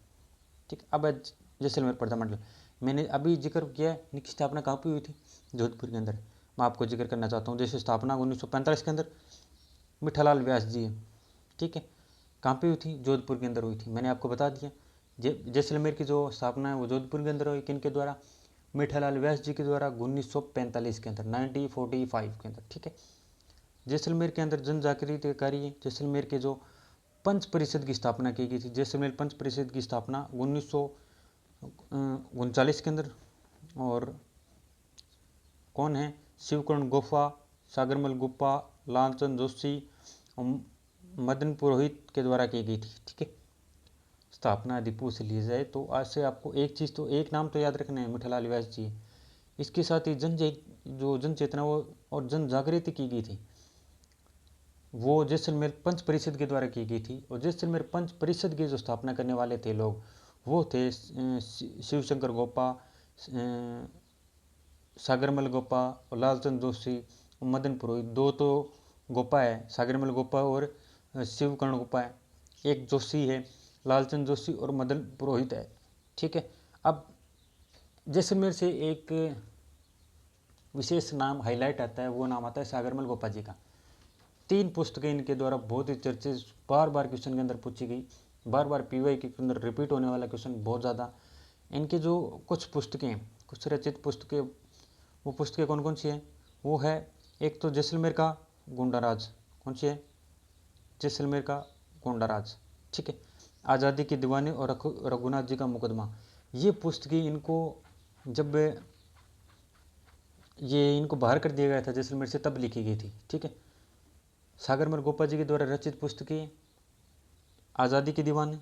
ठीक, अब जैसलमेर प्रजामंडल मैंने अभी जिक्र किया, इनकी स्थापना कहाँ पर हुई थी? जोधपुर के अंदर। मैं आपको जिक्र करना चाहता हूँ, जैसे स्थापना 1945 के अंदर मिठालाल व्यास जी है। ठीक है, कहाँ पे हुई थी? जोधपुर के अंदर हुई थी। मैंने आपको बता दिया जैसलमेर की जो स्थापना है वो जोधपुर के अंदर हुई। किन के द्वारा? मिठालाल व्यास जी के द्वारा 1945 के अंदर, 1945 के अंदर। ठीक है, जैसलमेर के अंदर जन जागृति कार्य, जैसलमेर के जो पंच परिषद की स्थापना की गई थी। जैसलमेर पंच परिषद की स्थापना 1939 के अंदर। और कौन है? शिवकर्ण गोफा, सागरमल गुप्पा, लालचंद जोशी और मदन पुरोहित के द्वारा की गई थी। ठीक है, स्थापना यदि पूछ ली जाए तो आज से आपको एक चीज़ तो, एक नाम तो याद रखना है, मिठालाल व्यास जी। इसके साथ ही जन चेतना वो और जन जागृति की गई थी वो जैसलमेर पंच परिषद के द्वारा की गई थी। और जैसलमेर पंच परिषद की जो स्थापना करने वाले थे लोग, वो थे शिवशंकर गोपा, सागरमल गोपा और लालचंद जोशी और मदन पुरोहित। दो तो गोपा है, सागरमल गोपा और शिवकर्ण गोपा है। एक जोशी है, लालचंद जोशी और मदन पुरोहित है। ठीक है, अब जैसलमेर से एक विशेष नाम हाईलाइट आता है, वो नाम आता है सागरमल गोपा जी का। 3 पुस्तकें इनके द्वारा बहुत ही चर्चित, बार बार क्वेश्चन के अंदर पूछी गई, बार बार पीवाई के अंदर रिपीट होने वाला क्वेश्चन बहुत ज़्यादा। इनकी जो कुछ पुस्तकें, कुछ रचित पुस्तकें, वो पुस्तकें कौन कौन सी हैं? वो है एक तो जैसलमेर का गुंडाराज। कौन सी है? जैसलमेर का गुंडाराज। ठीक है, आज़ादी की दीवानी और रघुनाथ जी का मुकदमा। ये पुस्तकें जब इनको बाहर कर दिया गया था जैसलमेर से, तब लिखी गई थी। ठीक है, सागरमल गोपा जी के द्वारा रचित पुस्तकें आज़ादी की दीवानी,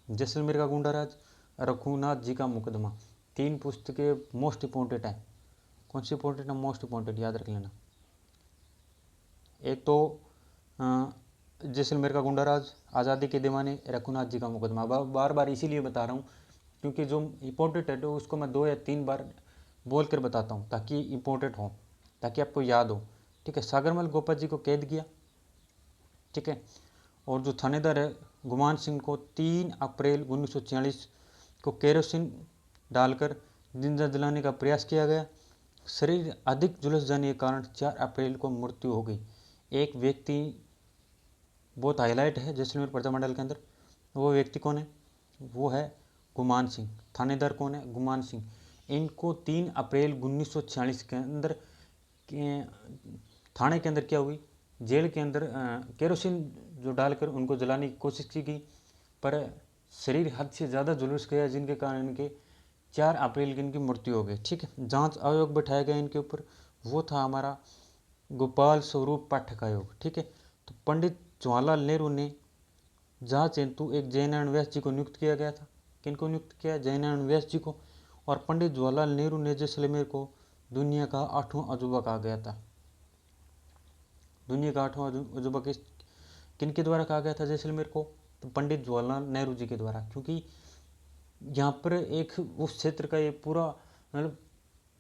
जैसलमेर का गुंडाराज, रघुनाथ जी का मुकदमा। 3 पुस्तकें मोस्ट इंपॉर्टेंट है। कौन सी इंपॉर्टेंट है? मोस्ट इंपॉर्टेंट, याद रख लेना। एक तो जैसलमेर का गुंडाराज, आज़ादी के दीवाने, रघुनाथ जी का मुकदमा। बार बार इसीलिए बता रहा हूँ क्योंकि जो इम्पोर्टेंट है तो उसको मैं 2 या 3 बार बोल कर बताता हूँ ताकि इम्पोर्टेंट हो, ताकि आपको याद हो। ठीक है, सागरमल गोपा जी को कैद किया। ठीक है, और जो थानेदार है गुमान सिंह को 3 अप्रैल 1946 को केरोसिन डालकर जिंदा जलाने का प्रयास किया गया। शरीर अधिक झुलस जाने के कारण 4 अप्रैल को मृत्यु हो गई। एक व्यक्ति बहुत हाईलाइट है जैसलमेर प्रजामंडल के अंदर, वो व्यक्ति कौन है? वो है गुमान सिंह। थानेदार कौन है? गुमान सिंह। इनको 3 अप्रैल 1946 के अंदर थाने के अंदर क्या हुई, जेल के अंदर केरोसिन जो डालकर उनको जलाने की कोशिश की गई, पर शरीर हद से ज़्यादा झुलस गया जिनके कारण इनके 4 अप्रैल की इनकी मृत्यु हो गई। ठीक है, जांच आयोग बैठाया गया इनके ऊपर, वो था हमारा गोपाल स्वरूप पाठक आयोग। ठीक है, तो पंडित जवाहरलाल नेहरू ने जांच हेतु एक जयनारायण व्यास जी को नियुक्त किया गया था। किनको नियुक्त किया? जयनारायण व्यास जी को। और पंडित जवाहरलाल नेहरू ने जैसलमेर को दुनिया का 8वां अजूबा कहा गया था। दुनिया का 8वां अजूबा किन के द्वारा कहा गया था जैसलमेर को? तो पंडित जवाहरलाल नेहरू जी के द्वारा, क्योंकि यहाँ पर एक उस क्षेत्र का ये पूरा मतलब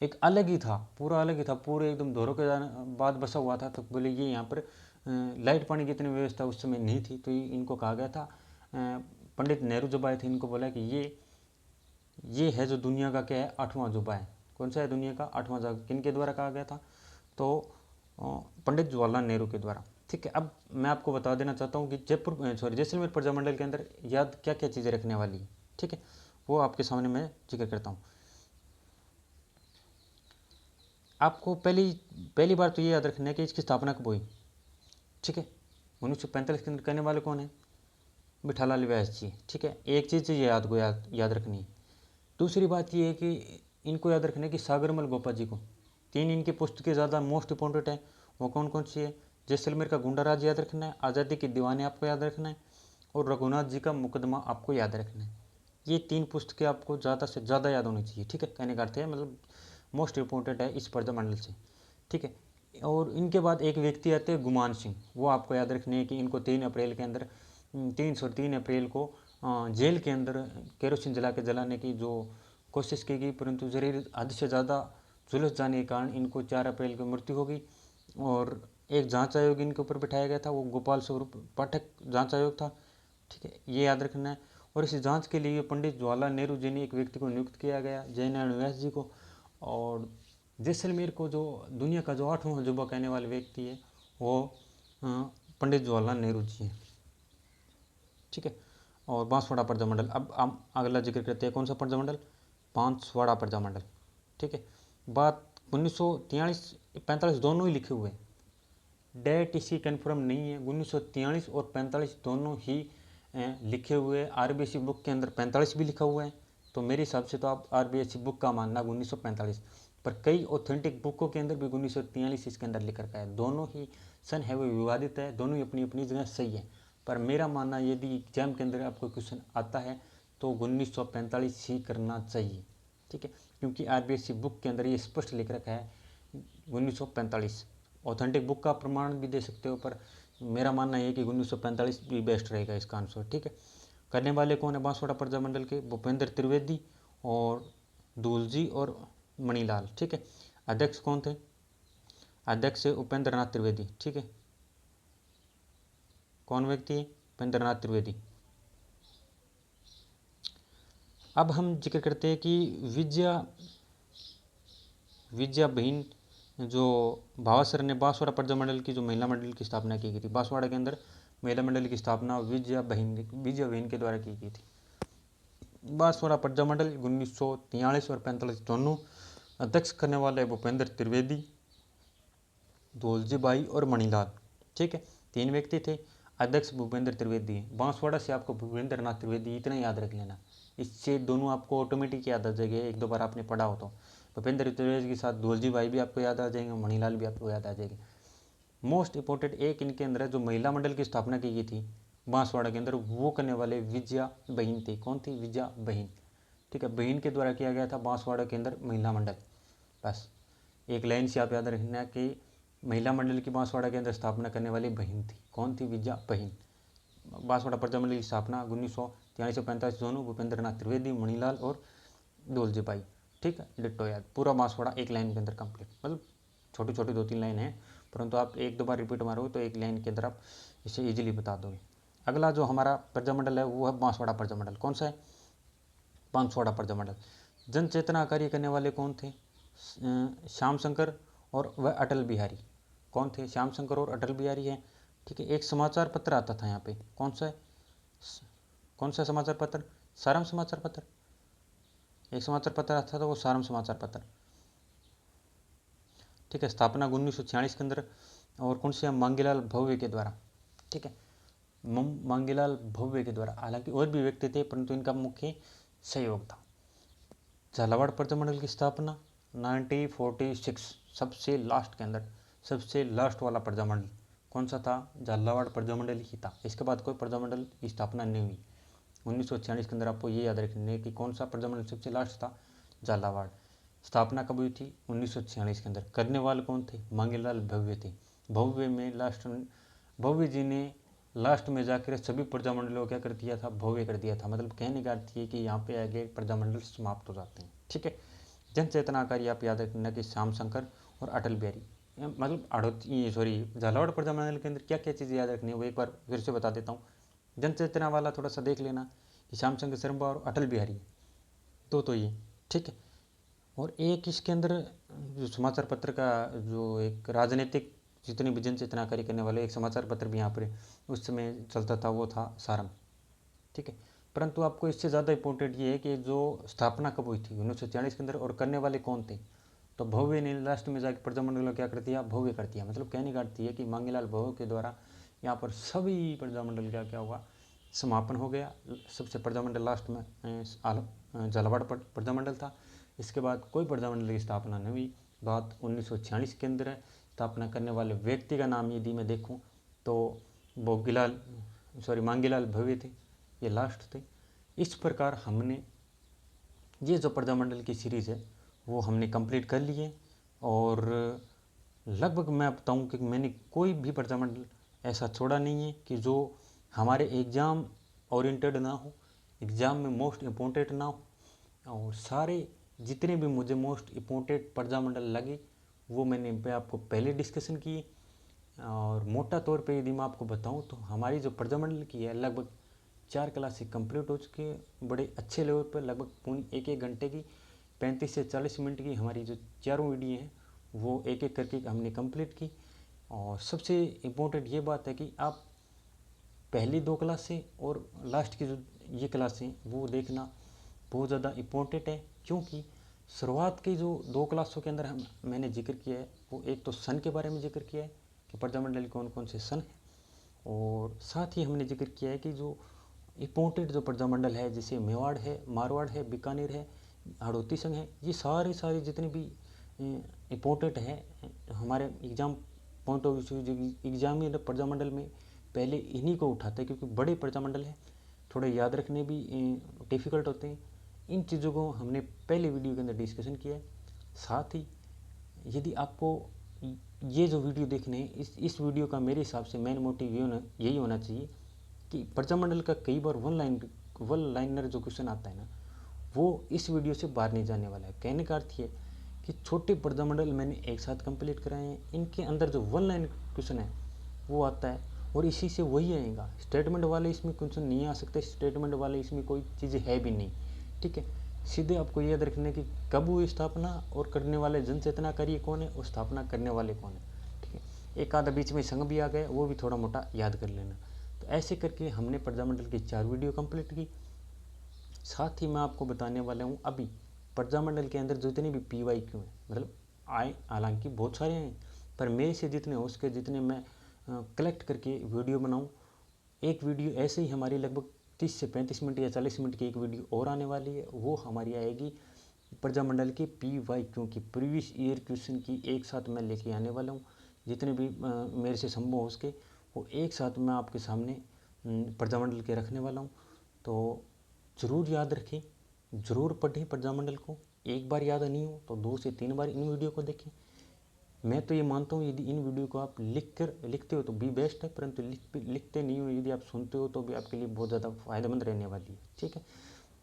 एक अलग ही था, पूरा अलग ही था, पूरे एकदम धोरों के बाद बसा हुआ था। तो बोले ये यहाँ पर लाइट पानी की इतनी व्यवस्था उस समय नहीं थी, तो इनको कहा गया था, पंडित नेहरू जब आए थे इनको बोला कि ये है जो दुनिया का क्या है, 8वां अजूबा है। कौन सा है? दुनिया का 8वां अजूबा। किन के द्वारा कहा गया था? तो पंडित जवाहरलाल नेहरू के द्वारा। ठीक है, अब मैं आपको बता देना चाहता हूँ कि जैसलमेर प्रजामंडल के अंदर याद क्या क्या चीज़ें रखने वाली है। ठीक है, वो आपके सामने मैं जिक्र करता हूँ। आपको पहली बार तो ये याद रखना है कि इसकी स्थापना कब हुई, ठीक है। 1945 के अंदर करने वाले कौन है, मिठालाल व्यास जी, ठीक है। एक चीज़ ये याद रखनी है। दूसरी बात ये है कि इनको याद रखना है कि सागरमल गोपा जी को 3 इनकी पुस्तकें ज़्यादा मोस्ट इंपॉर्टेंट है। वो कौन कौन सी है, जैसलमेर का गुंडा राज याद रखना है, आज़ादी की दीवानी आपको याद रखना है, और रघुनाथ जी का मुकदमा आपको याद रखना है। ये 3 पुस्तकें आपको ज़्यादा से ज़्यादा याद होनी चाहिए, ठीक है। कहने का अर्थ है मतलब मोस्ट इंपॉर्टेंट है इस प्रजामंडल से, ठीक है। और इनके बाद एक व्यक्ति आते हैं गुमान सिंह, वो आपको याद रखने है कि इनको 3 अप्रैल के अंदर 3 अप्रैल को जेल के अंदर केरोसिन जलाने की जो कोशिश की गई, परंतु जरूर हद से ज़्यादा झुलस जाने के कारण इनको 4 अप्रैल को मृत्यु हो गई। और एक जांच आयोग इनके ऊपर बिठाया गया था, वो गोपाल स्वरूप पाठक जांच आयोग था, ठीक है, ये याद रखना है। और इस जांच के लिए पंडित जवाहरलाल नेहरू जी ने एक व्यक्ति को नियुक्त किया गया, जयनारायण व्यास जी को। और जैसलमेर को जो दुनिया का जो 8वां अजूबा कहने वाले व्यक्ति है वो पंडित जवाहरलाल नेहरू जी हैं, ठीक है। और बांसवाड़ा प्रजामंडल, अब हम अगला जिक्र करते हैं, कौन सा प्रजामंडल, बांसवाड़ा प्रजामंडल, ठीक है। बात 1943-45 दोनों ही लिखे हुए हैं, डेट इसकी कन्फर्म नहीं है। 1943 और 45 दोनों ही लिखे हुए। आरबीएससी बुक के अंदर 45 भी लिखा हुआ है, तो मेरे हिसाब से तो आप आरबीएससी बुक का मानना 1945, पर कई ऑथेंटिक बुकों के अंदर भी 1943 इसके अंदर लिख रखा है। दोनों ही सन है वो विवादित है, दोनों ही अपनी अपनी जगह सही है, पर मेरा मानना यदि एग्जाम के अंदर आपको क्वेश्चन आता है तो 1945 ही करना चाहिए, ठीक है, क्योंकि आरबीएससी बुक के अंदर ये स्पष्ट लिख रखा है 1945। ऑथेंटिक बुक का प्रमाण भी दे सकते हो, पर मेरा मानना है कि 1945 भी बेस्ट रहेगा इसका आंसर, ठीक है। करने वाले कौन है बांसवाड़ा प्रजामंडल के, भूपेंद्र त्रिवेदी और दूलजी और मणिलाल, ठीक है। अध्यक्ष कौन थे, अध्यक्ष है उपेंद्र नाथ त्रिवेदी, ठीक है। कौन व्यक्ति है, उपेंद्र नाथ त्रिवेदी। अब हम जिक्र करते हैं कि विजया बहन जो भावासर ने बांसवाड़ा प्रजामंडल की जो महिला मंडल की स्थापना की गई थी, बांसवाड़ा के अंदर महिला मंडल की स्थापना विजया बहन के द्वारा की गई थी। बांसवाड़ा प्रजामंडल 1943 और 45 दोनों, अध्यक्ष करने वाले भूपेंद्र त्रिवेदी, दोलजी बाई और मणिलाल, ठीक है, 3 व्यक्ति थे। अध्यक्ष भूपेंद्र त्रिवेदी है। बांसवाड़ा से आपको भूपेंद्र नाथ त्रिवेदी इतना याद रख लेना, इससे दोनों आपको ऑटोमेटिक याद आ जाएंगे, एक दो बार आपने पढ़ा हो तो। भूपेंद्र त्रिवेदी के साथ दोलजी बाई भी आपको याद आ जाएंगे, मणिलाल भी आपको याद आ जाएंगे। मोस्ट इंपॉर्टेंट एक इनके अंदर है, जो महिला मंडल की स्थापना की गई थी बांसवाड़ा के अंदर, वो करने वाले विजया बहन थी। कौन थी, विजया बहन, ठीक है, बहन के द्वारा किया गया था बांसवाड़ा के अंदर महिला मंडल। बस एक लाइन से आप याद रखना कि महिला मंडल की बांसवाड़ा के अंदर स्थापना करने वाली बहन थी, कौन थी, विजया बहन। बांसवाड़ा प्रजामंडल की स्थापना 1943 से 45 दोनों, भूपेंद्र नाथ त्रिवेदी, मणिलाल और दोलजी बाई, ठीक है, डिट्टो याद। पूरा बांसवाड़ा एक लाइन के अंदर कंप्लीट, मतलब छोटी छोटी 2-3 लाइन है, परंतु आप एक दो बार रिपीट मारोगे तो एक लाइन के अंदर आप इसे इजीली बता दोगे। अगला जो हमारा प्रजामंडल है वो है बांसवाड़ा प्रजामंडल। कौन सा है, बांसवाड़ा प्रजामंडल। जन चेतना कार्य करने वाले कौन थे, श्याम शंकर और वह अटल बिहारी। कौन थे, श्याम शंकर और अटल बिहारी हैं, ठीक है। एक समाचार पत्र आता था यहाँ पे, कौन सा है, कौन सा समाचार पत्र, सारम समाचार पत्र। एक समाचार पत्र आता था वो सारम समाचार पत्र, ठीक है। स्थापना 1946 के अंदर, और कौन से, मांगीलाल भव्य के द्वारा, ठीक है, मांगीलाल भव्य के द्वारा। हालांकि और भी व्यक्ति थे परंतु इनका मुख्य सहयोग था। झालावाड़ प्रजामंडल की स्थापना 1946, सबसे लास्ट के अंदर, सबसे लास्ट वाला प्रजामंडल कौन सा था, झालावाड़ प्रजामंडल ही था। इसके बाद कोई प्रजामंडल की स्थापना नहीं हुई। 1946 के अंदर आपको ये याद रखना है कि कौन सा प्रजामंडल सबसे लास्ट था, झालावाड़। स्थापना कब हुई थी, 1946 के अंदर। करने वाले कौन थे, मांगीलाल भव्य थे। भव्य में लास्ट, भव्य जी ने लास्ट में जाकर सभी प्रजामंडलों को क्या कर दिया था, भव्य कर दिया था। मतलब कहने का अर्थ ये कि यहाँ पे आगे प्रजामंडल समाप्त हो जाते हैं, ठीक है। जन चेतनाकारी आप याद रखना कि श्याम शंकर और अटल बिहारी, मतलब झालावाड़ प्रजामंडल के अंदर क्या क्या चीज़ें याद रखनी है वो एक बार फिर से बता देता हूँ। जन चेतना वाला थोड़ा सा देख लेना कि श्याम शंकर शर्मा और अटल बिहारी, तो ये, ठीक है। और एक इसके अंदर जो समाचार पत्र का जो एक राजनीतिक जितनी भी जन चेतनाकारी करने वाले एक समाचार पत्र भी यहाँ पर उस समय चलता था वो था सारम, ठीक है। परंतु आपको इससे ज़्यादा इंपॉर्टेंट ये है कि जो स्थापना कब हुई थी 1946 के अंदर, और करने वाले कौन थे, तो भव्य ने लास्ट में जाके प्रजामंडल का क्या कर दिया, भव्य कर दिया। मतलब कहने का अर्थ ये कि मांगीलाल भव्य के द्वारा यहाँ पर सभी प्रजामंडल का क्या हुआ, समापन हो गया। सबसे प्रजामंडल लास्ट में झालावाड़ प्रजामंडल था। इसके बाद कोई प्रजामंडल की स्थापना नहीं हुई। बात 1946 के अंदर है। स्थापना करने वाले व्यक्ति का नाम यदि मैं देखूं तो मांगीलाल भव्य थे, ये लास्ट थे। इस प्रकार हमने ये जो प्रजामंडल की सीरीज़ है वो हमने कंप्लीट कर ली है। और लगभग मैं बताऊं कि मैंने कोई भी प्रजामंडल ऐसा छोड़ा नहीं है कि जो हमारे एग्ज़ाम ओरिएंटेड ना हो, एग्ज़ाम में मोस्ट इम्पोर्टेंट ना हो। और सारे जितने भी मुझे मोस्ट इम्पोर्टेंट प्रजामंडल लगे वो मैंने पे आपको पहले डिस्कशन किए। और मोटा तौर पे यदि मैं आपको बताऊं तो हमारी जो प्रजामंडल की है लगभग 4 क्लासेस कंप्लीट हो चुके हैं बड़े अच्छे लेवल पर। लगभग पूरी एक घंटे की 35 से 40 मिनट की हमारी जो चारों वीडियो हैं वो एक एक करके हमने कंप्लीट की। और सबसे इम्पोर्टेंट ये बात है कि आप पहली 2 क्लासें और लास्ट की जो ये क्लासें वो देखना बहुत ज़्यादा इम्पोर्टेंट है। क्योंकि शुरुआत की जो 2 क्लासों के अंदर मैंने जिक्र किया है वो एक तो सन के बारे में जिक्र किया है कि प्रजामंडल कौन कौन से सन हैं, और साथ ही हमने जिक्र किया है कि जो इम्पोर्टेंट जो प्रजामंडल है जैसे मेवाड़ है, मारवाड़ है, बीकानेर है, हाड़ौती संघ है, ये सारी जितने भी इम्पोर्टेंट हैं हमारे एग्ज़ाम पॉइंट ऑफ व्यू जो एग्जाम में प्रजामंडल में पहले इन्हीं को उठाते हैं, क्योंकि बड़े प्रजामंडल हैं, थोड़े याद रखने भी डिफ़िकल्ट होते हैं। इन चीज़ों को हमने पहले वीडियो के अंदर डिस्कशन किया है। साथ ही यदि आपको ये जो वीडियो देखने हैं इस वीडियो का मेरे हिसाब से मेन मोटिव यही होना चाहिए कि प्रजामंडल का कई बार वन लाइनर जो क्वेश्चन आता है ना वो इस वीडियो से बाहर नहीं जाने वाला है। कहने का अर्थ ये कि छोटे प्रजामंडल मैंने एक साथ कंप्लीट कराए हैं, इनके अंदर जो वन लाइन क्वेश्चन है वो आता है और इसी से वही आएगा। स्टेटमेंट वाले इसमें क्वेश्चन नहीं आ सकते, स्टेटमेंट वाले इसमें कोई चीज़ें है भी नहीं। ठीक है, सीधे आपको याद रखना कि कब हुई स्थापना और करने वाले जनचेतनाकारी कौन है और स्थापना करने वाले कौन है। ठीक है, एक आधा बीच में संघ भी आ गया, वो भी थोड़ा मोटा याद कर लेना। तो ऐसे करके हमने प्रजामंडल की 4 वीडियो कंप्लीट की। साथ ही मैं आपको बताने वाला हूँ अभी प्रजामंडल के अंदर जितने भी PYQ हैं, मतलब आए हालांकि बहुत सारे हैं, पर मेरे से जितने हो सके जितने मैं कलेक्ट करके वीडियो बनाऊँ। एक वीडियो ऐसे ही हमारी लगभग 30 से 35 मिनट या 40 मिनट की एक वीडियो और आने वाली है, वो हमारी आएगी प्रजामंडल के PYQ की प्रीवियस ईयर क्वेश्चन की एक साथ मैं लेके आने वाला हूँ। जितने भी मेरे से संभव हो सके वो एक साथ मैं आपके सामने प्रजामंडल के रखने वाला हूँ। तो ज़रूर याद रखें, ज़रूर पढ़ें प्रजामंडल को। एक बार याद नहीं हो तो 2 से 3 बार इन वीडियो को देखें। मैं तो ये मानता हूँ यदि इन वीडियो को आप लिखते हो तो भी बेस्ट है, परंतु लिखते नहीं हो, यदि आप सुनते हो तो भी आपके लिए बहुत ज़्यादा फ़ायदेमंद रहने वाली है। ठीक है,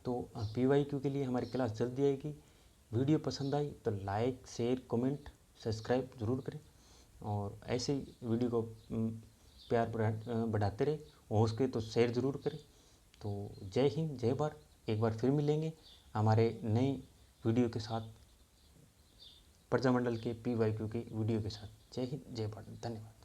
तो PYQ के लिए हमारी क्लास जल्दी आएगी। वीडियो पसंद आई तो लाइक, शेयर, कमेंट, सब्सक्राइब ज़रूर करें और ऐसे ही वीडियो को प्यार बढ़ाते रहे। हो सके तो शेयर ज़रूर करें। तो जय हिंद, जय भारत। एक बार फिर मिलेंगे हमारे नए वीडियो के साथ, प्रजामंडल के PYQ के वीडियो के साथ। जय हिंद, जय भारत, धन्यवाद।